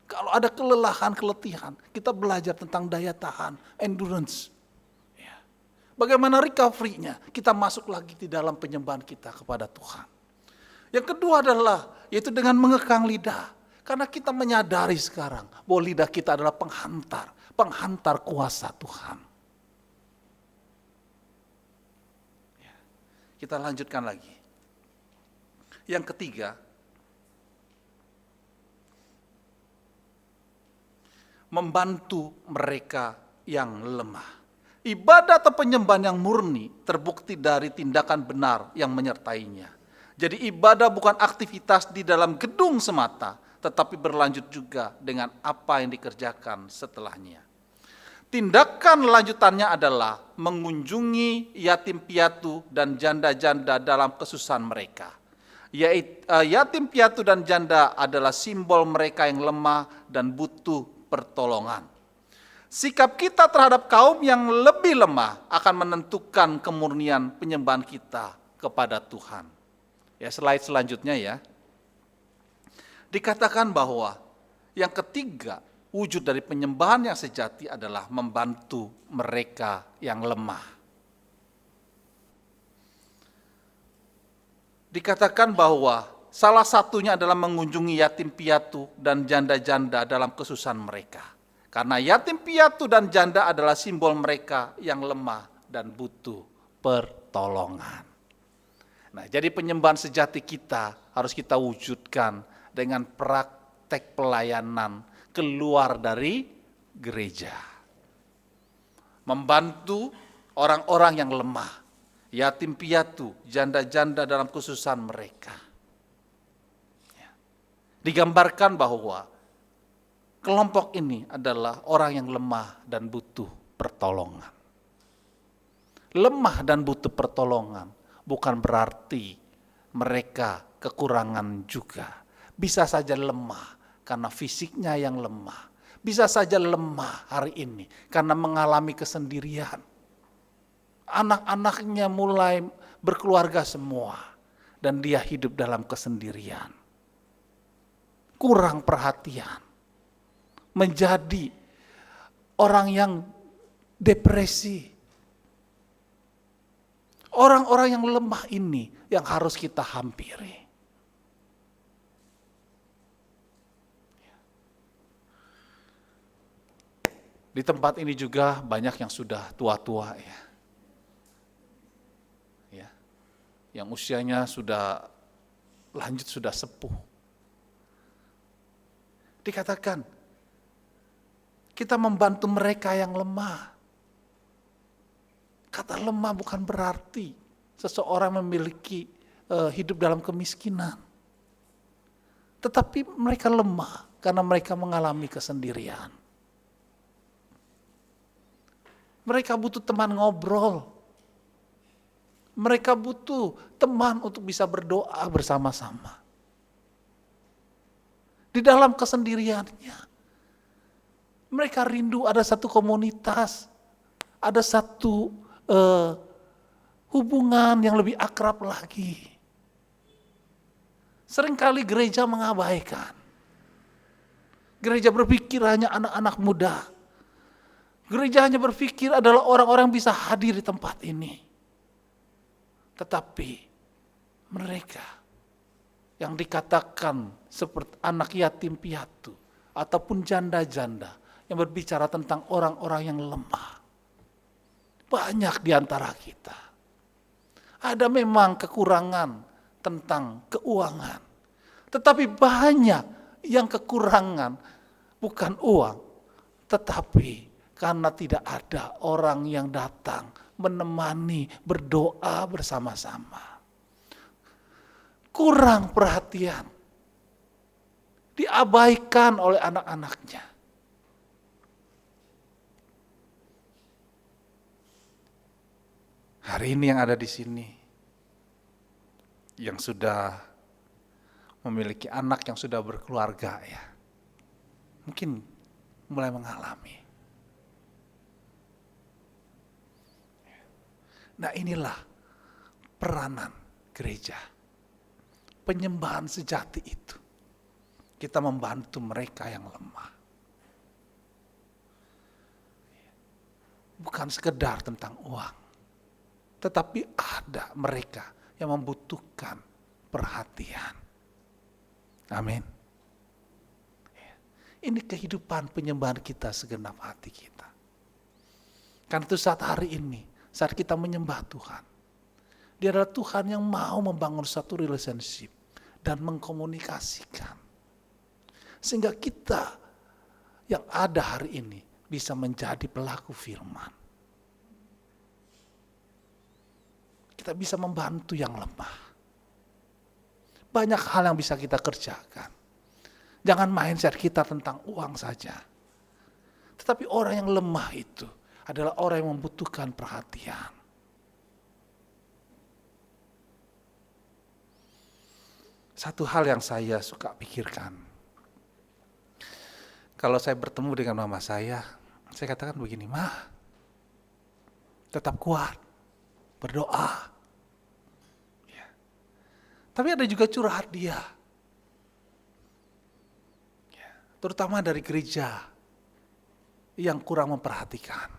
Kalau ada kelelahan, keletihan, kita belajar tentang daya tahan, endurance. Ya. Bagaimana recovery-nya? Kita masuk lagi di dalam penyembahan kita kepada Tuhan. Yang kedua adalah, yaitu dengan mengekang lidah. Karena kita menyadari sekarang bahwa lidah kita adalah penghantar kuasa Tuhan. Ya. Kita lanjutkan lagi. Yang ketiga, membantu mereka yang lemah. Ibadah atau penyembahan yang murni terbukti dari tindakan benar yang menyertainya. Jadi ibadah bukan aktivitas di dalam gedung semata, tetapi berlanjut juga dengan apa yang dikerjakan setelahnya. Tindakan lanjutannya adalah mengunjungi yatim piatu dan janda-janda dalam kesusahan mereka. Yatim piatu dan janda adalah simbol mereka yang lemah dan butuh pertolongan. Sikap kita terhadap kaum yang lebih lemah akan menentukan kemurnian penyembahan kita kepada Tuhan. Ya, slide selanjutnya ya. Dikatakan bahwa yang ketiga, wujud dari penyembahan yang sejati adalah membantu mereka yang lemah. Dikatakan bahwa salah satunya adalah mengunjungi yatim piatu dan janda-janda dalam kesusahan mereka. Karena yatim piatu dan janda adalah simbol mereka yang lemah dan butuh pertolongan. Nah, jadi penyembahan sejati kita harus kita wujudkan dengan praktek pelayanan keluar dari gereja. Membantu orang-orang yang lemah, yatim piatu, janda-janda dalam kesusahan mereka. Digambarkan bahwa kelompok ini adalah orang yang lemah dan butuh pertolongan. Lemah dan butuh pertolongan bukan berarti mereka kekurangan juga. Bisa saja lemah karena fisiknya yang lemah. Bisa saja lemah hari ini karena mengalami kesendirian. Anak-anaknya mulai berkeluarga semua dan dia hidup dalam kesendirian. Kurang perhatian. Menjadi orang yang depresi. Orang-orang yang lemah ini yang harus kita hampiri. Di tempat ini juga banyak yang sudah tua-tua ya. Yang usianya sudah lanjut, sudah sepuh. Dikatakan kita membantu mereka yang lemah. Kata lemah bukan berarti seseorang memiliki hidup dalam kemiskinan. Tetapi mereka lemah karena mereka mengalami kesendirian. Mereka butuh teman ngobrol. Mereka butuh teman untuk bisa berdoa bersama-sama. Di dalam kesendiriannya, mereka rindu ada satu komunitas, ada satu hubungan yang lebih akrab lagi. Seringkali gereja mengabaikan. Gereja berpikir hanya anak-anak muda. Gereja hanya berpikir adalah orang-orang yang bisa hadir di tempat ini. Tetapi mereka yang dikatakan seperti anak yatim piatu ataupun janda-janda yang berbicara tentang orang-orang yang lemah. Banyak di antara kita. Ada memang kekurangan tentang keuangan. Tetapi banyak yang kekurangan bukan uang. Tetapi karena tidak ada orang yang datang menemani berdoa bersama-sama. Kurang perhatian. Diabaikan oleh anak-anaknya. Hari ini yang ada di sini, yang sudah memiliki anak yang sudah berkeluarga ya, mungkin mulai mengalami. Nah, inilah peranan gereja. Penyembahan sejati itu. Kita membantu mereka yang lemah. Bukan sekedar tentang uang. Tetapi ada mereka yang membutuhkan perhatian. Amin. Ini kehidupan penyembahan kita segenap hati kita. Karena itu saat hari ini, saat kita menyembah Tuhan, Dia adalah Tuhan yang mau membangun satu relationship dan mengkomunikasikan. Sehingga kita yang ada hari ini bisa menjadi pelaku firman. Kita bisa membantu yang lemah. Banyak hal yang bisa kita kerjakan. Jangan mindset kita tentang uang saja. Tetapi orang yang lemah itu adalah orang yang membutuhkan perhatian. Satu hal yang saya suka pikirkan. Kalau saya bertemu dengan mama saya katakan begini, "Ma, tetap kuat, berdoa." Ya. Tapi ada juga curhat dia. Ya. Terutama dari gereja yang kurang memperhatikan.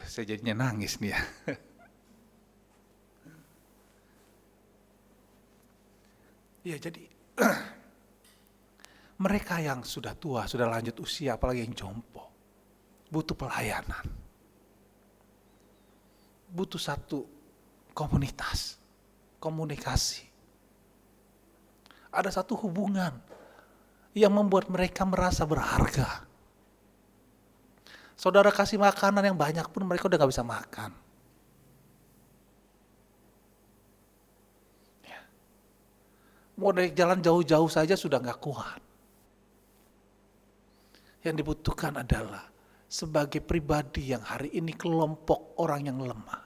Saya jadinya nangis nih ya. Ya jadi mereka yang sudah tua, sudah lanjut usia, apalagi yang jompo, butuh pelayanan. Butuh satu komunitas, komunikasi. Ada satu hubungan yang membuat mereka merasa berharga. Saudara kasih makanan yang banyak pun mereka udah gak bisa makan. Ya. Mau naik jalan jauh-jauh saja sudah gak kuat. Yang dibutuhkan adalah sebagai pribadi yang hari ini kelompok orang yang lemah.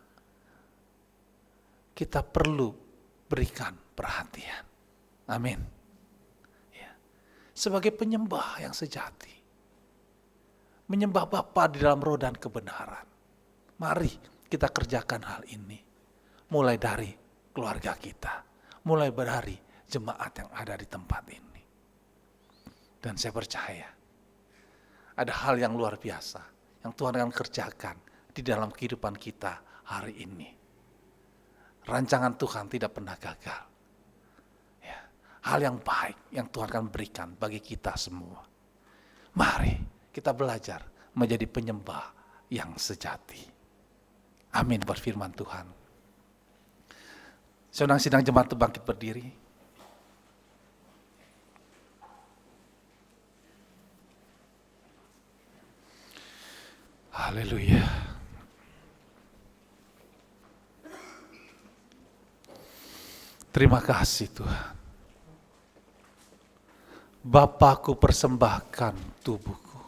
Kita perlu berikan perhatian. Amin. Ya. Sebagai penyembah yang sejati. Menyembah Bapa di dalam roh dan kebenaran. Mari kita kerjakan hal ini. Mulai dari keluarga kita. Mulai dari jemaat yang ada di tempat ini. Dan saya percaya ada hal yang luar biasa yang Tuhan akan kerjakan di dalam kehidupan kita hari ini. Rancangan Tuhan tidak pernah gagal. Ya, hal yang baik yang Tuhan akan berikan bagi kita semua. Mari kita belajar menjadi penyembah yang sejati. Amin buat firman Tuhan. Sidang jemaat itu bangkit berdiri. Haleluya. Terima kasih Tuhan. Bapakku persembahkan tubuhku.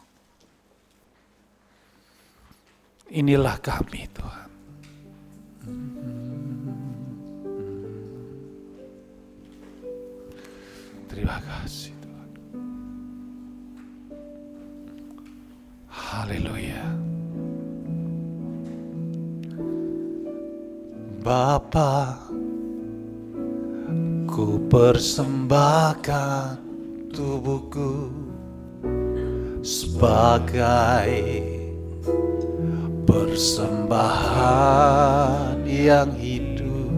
Inilah kami Tuhan. Terima kasih Tuhan. Haleluya. Bapa, ku persembahkan tubuhku sebagai persembahan yang hidup,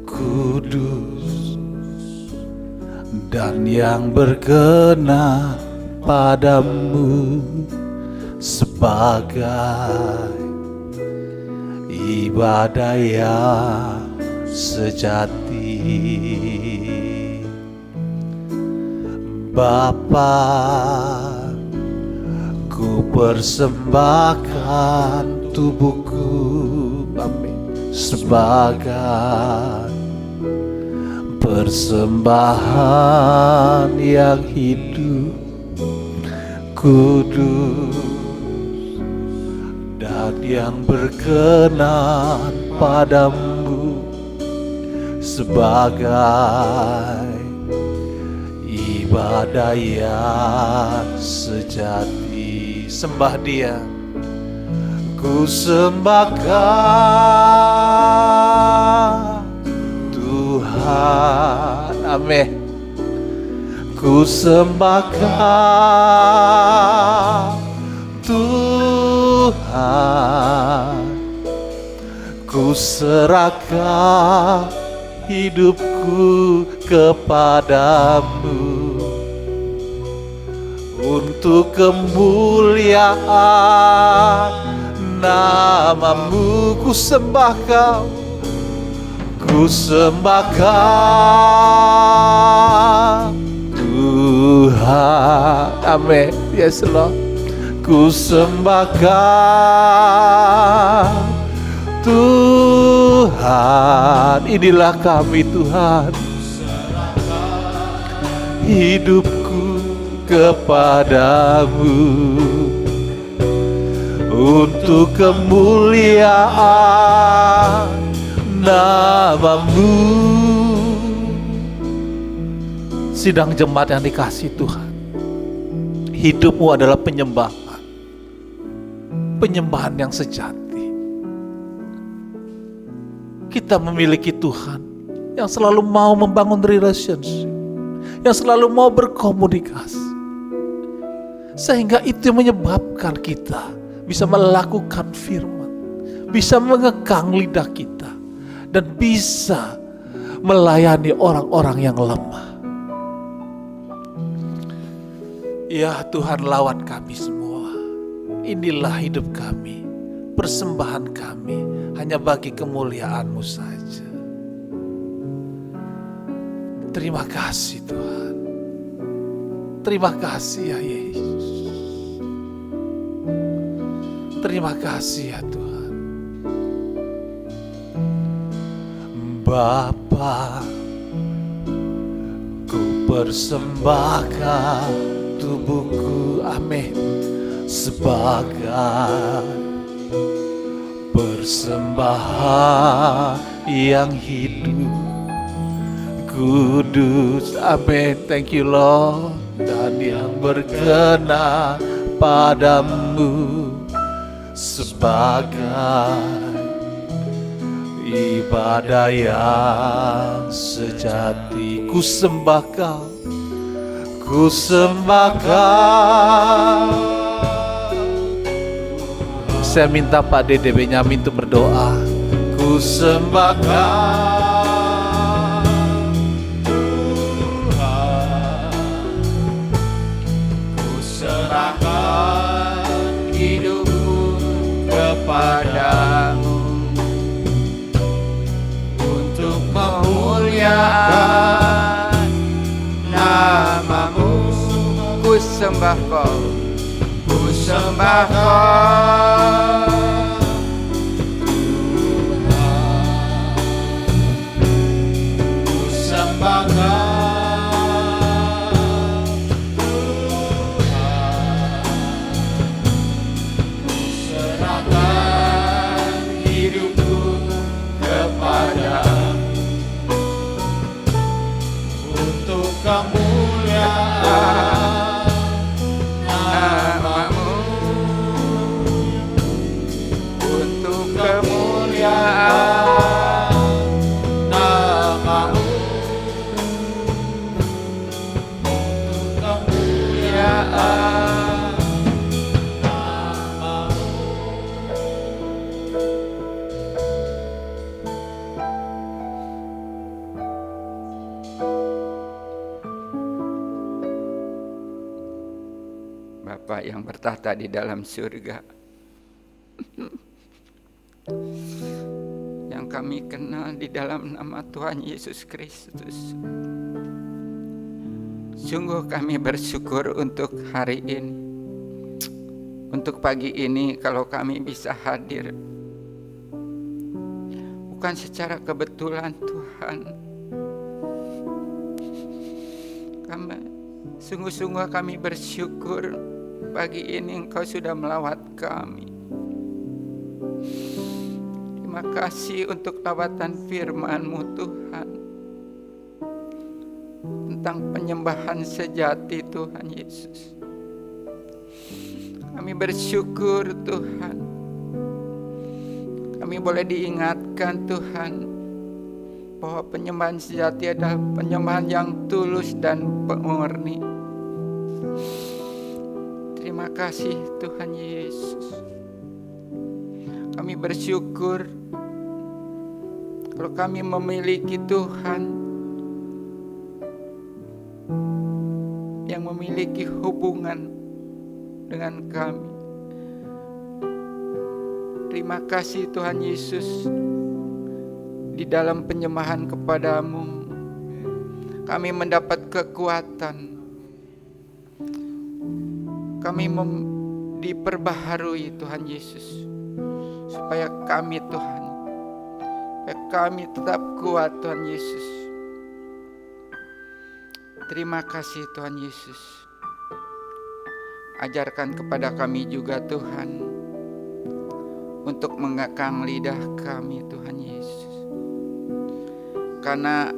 kudus, dan yang berkenan padamu sebagai ibadah yang sejati. Bapa, ku persembahkan tubuhku sebagai persembahan yang hidup, kudus, dan yang berkenan padamu sebagai ibadah yang sejati. Sembah Dia. Ku sembahkan Tuhan. Amin. Ku sembahkan Tuhan. Ku serahkan hidupku kepadamu untuk kemuliaan namamu. Ku sembah Kau, ku sembah Kau, Tuhan. Amin. Yes Lord. Ku sembahkan Tuhan, inilah kami Tuhan. Hidupku kepadamu untuk kemuliaan nama-Mu. Sidang jemaat yang dikasihi Tuhan, hidupmu adalah penyembahan, penyembahan yang sejati. Kita memiliki Tuhan yang selalu mau membangun relationship, yang selalu mau berkomunikasi, sehingga itu menyebabkan kita bisa melakukan firman, bisa mengekang lidah kita, dan bisa melayani orang-orang yang lemah. Ya Tuhan, lawan kami semua. Inilah hidup kami, persembahan kami hanya bagi kemuliaan-Mu saja. Terima kasih Tuhan. Terima kasih ya Yesus. Terima kasih ya Tuhan. Bapa, ku persembahkan tubuhku, amin, sebagai persembahan yang hidup, kudus, amin. Thank you Lord. Dan yang berkenan padamu sebagai ibadah yang sejati. Ku sembah Kau, ku sembah Kau. Saya minta Pak Dede Benyamin untuk berdoa. Ku sembah Kau Tuhan, ku serahkan hidupku kepadamu untuk memuliakan nama-Mu. Ku sembah Kau, ku sembah Kau Tuhan, ku sembah Kau Tuhan, ku serahkan hidupku kepadamu untuk kemuliaan nama-Mu, untuk kemuliaan nama-Mu, untuk kemuliaan nama-Mu. Bapa yang bertahta di dalam surga, yang kami kenal di dalam nama Tuhan Yesus Kristus, sungguh kami bersyukur untuk hari ini, untuk pagi ini. Kalau kami bisa hadir, bukan secara kebetulan Tuhan, sungguh-sungguh kami bersyukur pagi ini Engkau sudah melawat kami. Terima kasih untuk lawatan firman-Mu Tuhan, tentang penyembahan sejati Tuhan Yesus. Kami bersyukur Tuhan, kami boleh diingatkan Tuhan bahwa penyembahan sejati adalah penyembahan yang tulus dan murni. Terima kasih Tuhan Yesus. Kami bersyukur kalau kami memiliki Tuhan yang memiliki hubungan dengan kami. Terima kasih Tuhan Yesus. Di dalam penyembahan kepadamu, kami mendapat kekuatan kami diperbaharui Tuhan Yesus, supaya kami Tuhan, supaya kami tetap kuat Tuhan Yesus. Terima kasih Tuhan Yesus. Ajarkan kepada kami juga Tuhan, untuk mengekang lidah kami Tuhan Yesus. Karena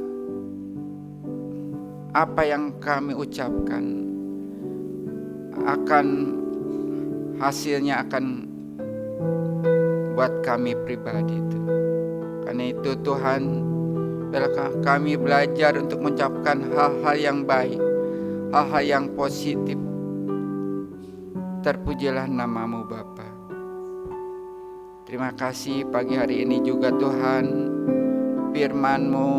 apa yang kami ucapkan hasilnya akan buat kami pribadi itu. Karena itu Tuhan, biarlah kami belajar untuk mengucapkan hal-hal yang baik, hal-hal yang positif. Terpujilah nama-Mu Bapa. Terima kasih pagi hari ini juga Tuhan, firman-Mu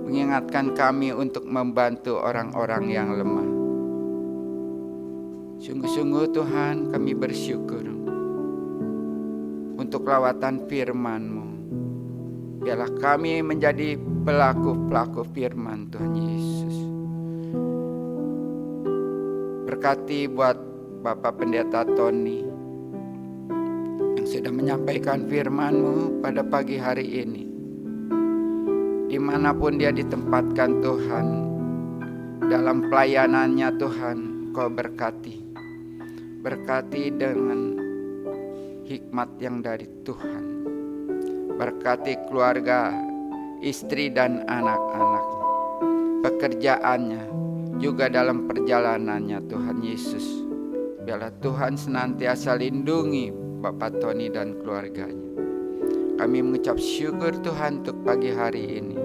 mengingatkan kami untuk membantu orang-orang yang lemah. Sungguh-sungguh Tuhan, kami bersyukur untuk lawatan firman-Mu. Biarlah kami menjadi pelaku-pelaku firman Tuhan Yesus. Berkati buat Bapak Pendeta Tony yang sudah menyampaikan firman-Mu pada pagi hari ini. Dimanapun dia ditempatkan Tuhan, dalam pelayanannya Tuhan, Kau berkati. Berkati dengan hikmat yang dari Tuhan. Berkati keluarga, istri dan anak-anaknya, pekerjaannya, juga dalam perjalanannya Tuhan Yesus. Biarlah Tuhan senantiasa lindungi Bapak Tony dan keluarganya. Kami mengucap syukur Tuhan untuk pagi hari ini.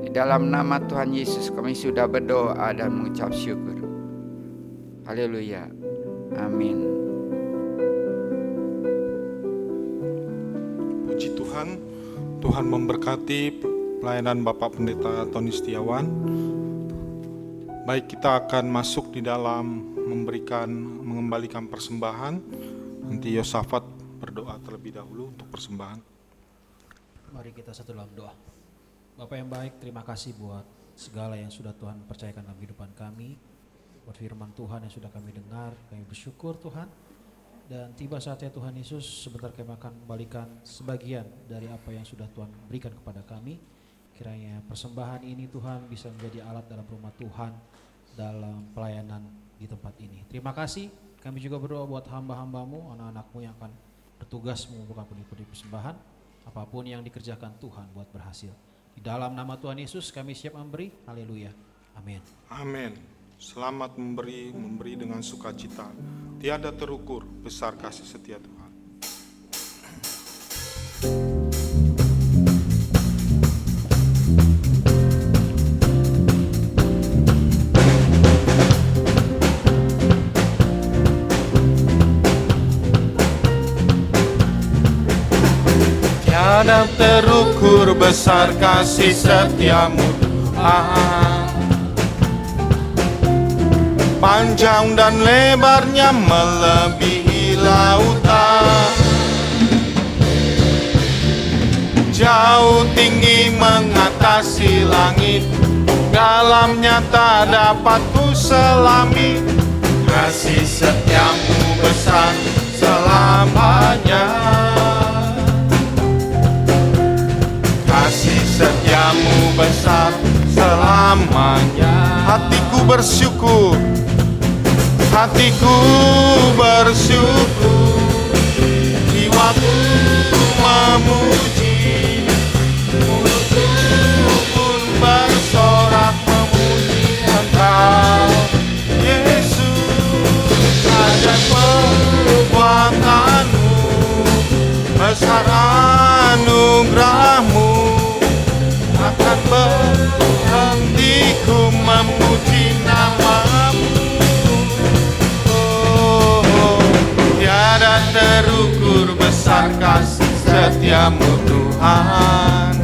Di dalam nama Tuhan Yesus kami sudah berdoa dan mengucap syukur. Haleluya. Amin. Puji Tuhan, Tuhan memberkati pelayanan Bapak Pendeta Tony Setiawan. Baik, kita akan masuk di dalam mengembalikan persembahan. Nanti Yosafat berdoa terlebih dahulu untuk persembahan. Mari kita satu dalam doa. Bapak yang baik, terima kasih buat segala yang sudah Tuhan percayakan dalam kehidupan kami. Buat firman Tuhan yang sudah kami dengar, kami bersyukur Tuhan. Dan tiba saatnya Tuhan Yesus, sebentar kami akan kembalikan sebagian dari apa yang sudah Tuhan berikan kepada kami. Kiranya persembahan ini Tuhan bisa menjadi alat dalam rumah Tuhan, dalam pelayanan di tempat ini. Terima kasih, kami juga berdoa buat hamba-hambamu, anak-anakmu yang akan bertugas mengumpulkan pundi-pundi persembahan. Apapun yang dikerjakan Tuhan buat berhasil. Di dalam nama Tuhan Yesus kami siap memberi. Haleluya. Amin. Amin. Selamat memberi dengan sukacita. Tiada terukur besar kasih setia Tuhan. Tiada terukur besar kasih setiamu Tuhan. Panjang dan lebarnya melebihi lautan, jauh tinggi mengatasi langit, dalamnya tak dapat ku selami. Kasih setiamu besar selamanya, kasih setiamu besar selamanya. Hatiku bersyukur, hatiku bersyukur, jiwaku memuji, mulutku pun bersorak memuji Engkau, Yesus. Ajaib perbuatanmu, besar anugerahmu, akan berhentiku memuji namamu. Tiada terukur besar kasih setiamu Tuhan.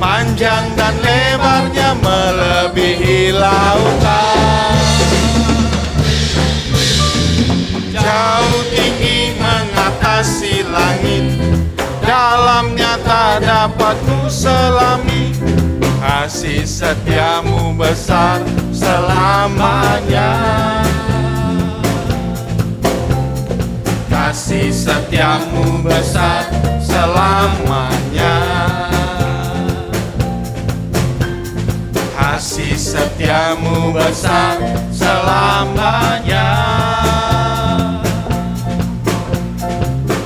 Panjang dan lebarnya melebihi lautan, jauh tinggi mengatasi langit, dalamnya tak dapat ku selami. Kasih setiamu besar selamanya. Kasih setiamu besar selamanya. Kasih setiamu besar selamanya.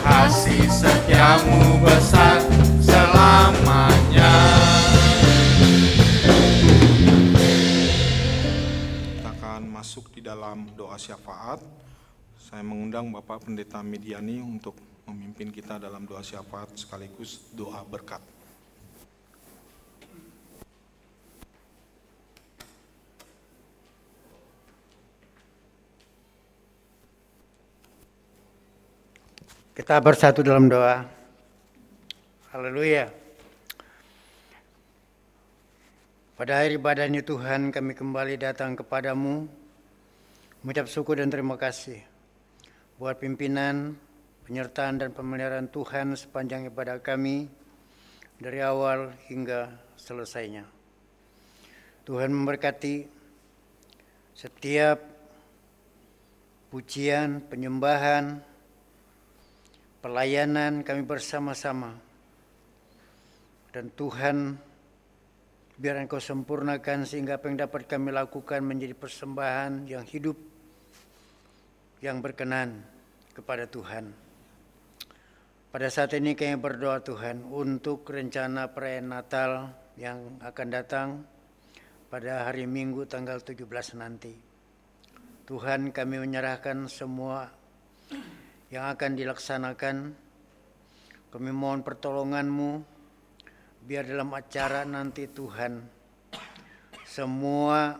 Kasih setiamu besar selamanya. Kita akan masuk di dalam doa syafaat. Saya mengundang Bapak Pendeta Midiani untuk memimpin kita dalam doa syafaat sekaligus doa berkat. Kita bersatu dalam doa. Haleluya. Pada hari ibadah ini Tuhan, kami kembali datang kepadamu, mengucap syukur dan terima kasih buat pimpinan, penyertaan dan pemeliharaan Tuhan sepanjang ibadah kami dari awal hingga selesainya. Tuhan memberkati setiap pujian, penyembahan, pelayanan kami bersama-sama. Dan Tuhan, biar Engkau sempurnakan sehingga apa yang dapat kami lakukan menjadi persembahan yang hidup, yang berkenan kepada Tuhan. Pada saat ini kami berdoa Tuhan untuk rencana perayaan Natal yang akan datang pada hari Minggu tanggal 17 nanti. Tuhan, kami menyerahkan semua yang akan dilaksanakan. Kami mohon pertolongan-Mu, biar dalam acara nanti Tuhan, semua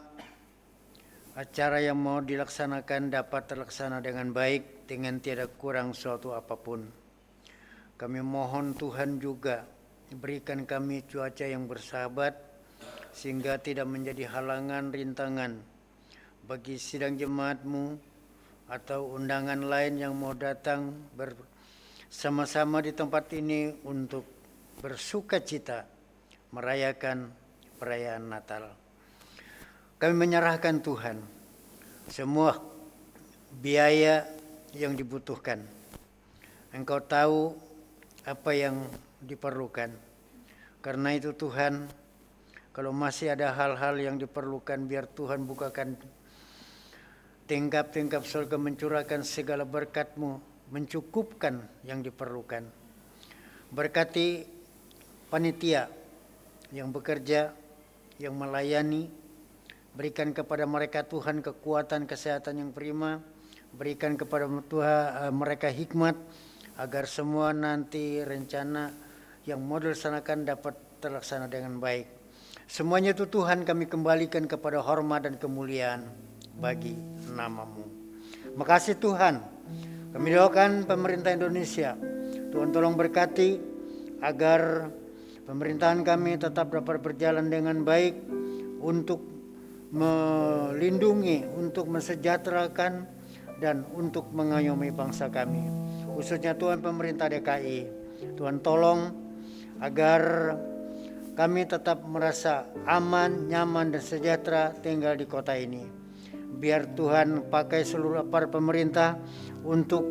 acara yang mau dilaksanakan dapat terlaksana dengan baik, dengan tiada kurang suatu apapun. Kami mohon Tuhan juga berikan kami cuaca yang bersahabat, sehingga tidak menjadi halangan, rintangan bagi sidang jemaat-Mu atau undangan lain yang mau datang bersama-sama di tempat ini untuk bersuka cita merayakan perayaan Natal. Kami menyerahkan Tuhan semua biaya yang dibutuhkan. Engkau tahu apa yang diperlukan. Karena itu Tuhan, kalau masih ada hal-hal yang diperlukan, biar Tuhan bukakan tingkap-tingkap surga, mencurahkan segala berkat-Mu, mencukupkan yang diperlukan. Berkati panitia yang bekerja, yang melayani, berikan kepada mereka Tuhan kekuatan, kesehatan yang prima, berikan kepada Tuhan mereka hikmat, agar semua nanti rencana yang mau dilaksanakan dapat terlaksana dengan baik. Semuanya itu Tuhan kami kembalikan kepada hormat dan kemuliaan bagi nama-Mu. Makasih Tuhan. Kami doakan pemerintah Indonesia, Tuhan tolong berkati agar pemerintahan kami tetap dapat berjalan dengan baik untuk melindungi, untuk mensejahterakan, dan untuk mengayomi bangsa kami. Khususnya Tuhan pemerintah DKI, Tuhan tolong agar kami tetap merasa aman, nyaman, dan sejahtera tinggal di kota ini. Biar Tuhan pakai seluruh aparat pemerintah untuk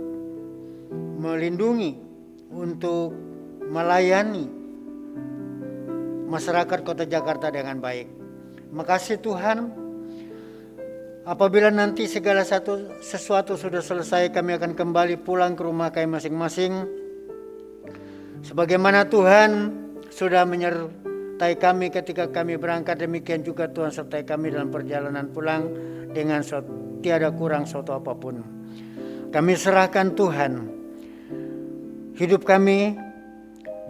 melindungi, untuk melayani masyarakat kota Jakarta dengan baik. Makasih Tuhan. Apabila nanti segala sesuatu sudah selesai, kami akan kembali pulang ke rumah kami masing-masing. Sebagaimana Tuhan sudah menyertai kami ketika kami berangkat, demikian juga Tuhan sertai kami dalam perjalanan pulang dengan tiada kurang suatu apapun. Kami serahkan Tuhan hidup kami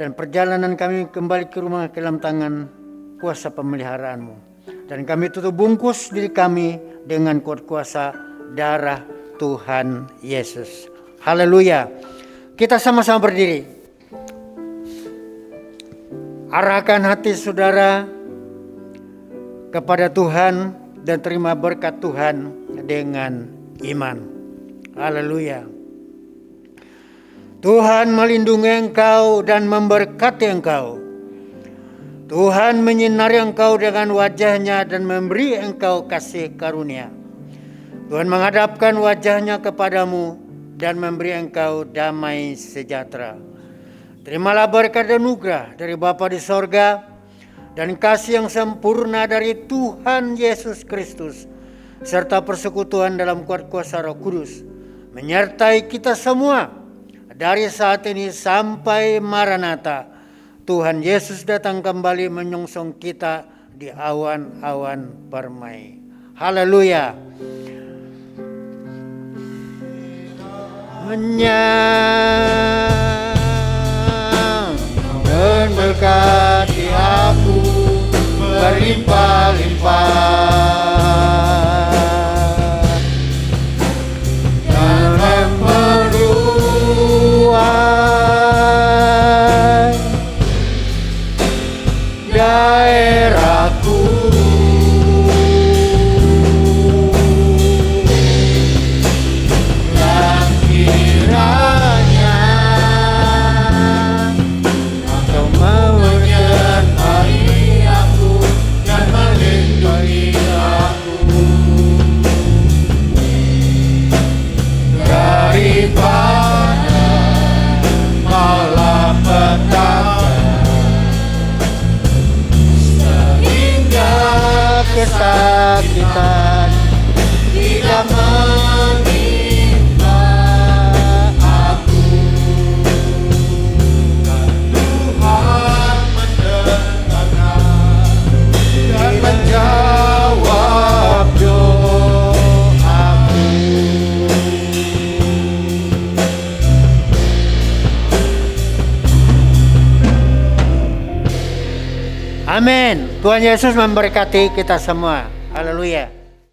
dan perjalanan kami kembali ke rumah ke dalam tangan kuasa pemeliharaan-Mu. Dan kami tutup bungkus diri kami dengan kuat kuasa darah Tuhan Yesus. Haleluya. Kita sama-sama berdiri. Arahkan hati saudara kepada Tuhan dan terima berkat Tuhan dengan iman. Haleluya. Tuhan melindungi engkau dan memberkati engkau. Tuhan menyinari engkau dengan wajah-Nya dan memberi engkau kasih karunia. Tuhan menghadapkan wajah-Nya kepadamu dan memberi engkau damai sejahtera. Terimalah berkat dan anugerah dari Bapa di sorga dan kasih yang sempurna dari Tuhan Yesus Kristus serta persekutuan dalam kuat kuasa Roh Kudus menyertai kita semua dari saat ini sampai Maranatha. Tuhan Yesus datang kembali menyongsong kita di awan-awan permai. Haleluya. Dan berkati aku berlimpah-limpah dan memperluas daerahku. Dan kiranya Engkau menyertai aku dan melindungi aku daripada malapetaka, sehingga kesakitan tidak menimpa aku. Tuhan mendengarkan dan menjawab doaku. Amin. Tuhan Yesus memberkati kita semua. Haleluya.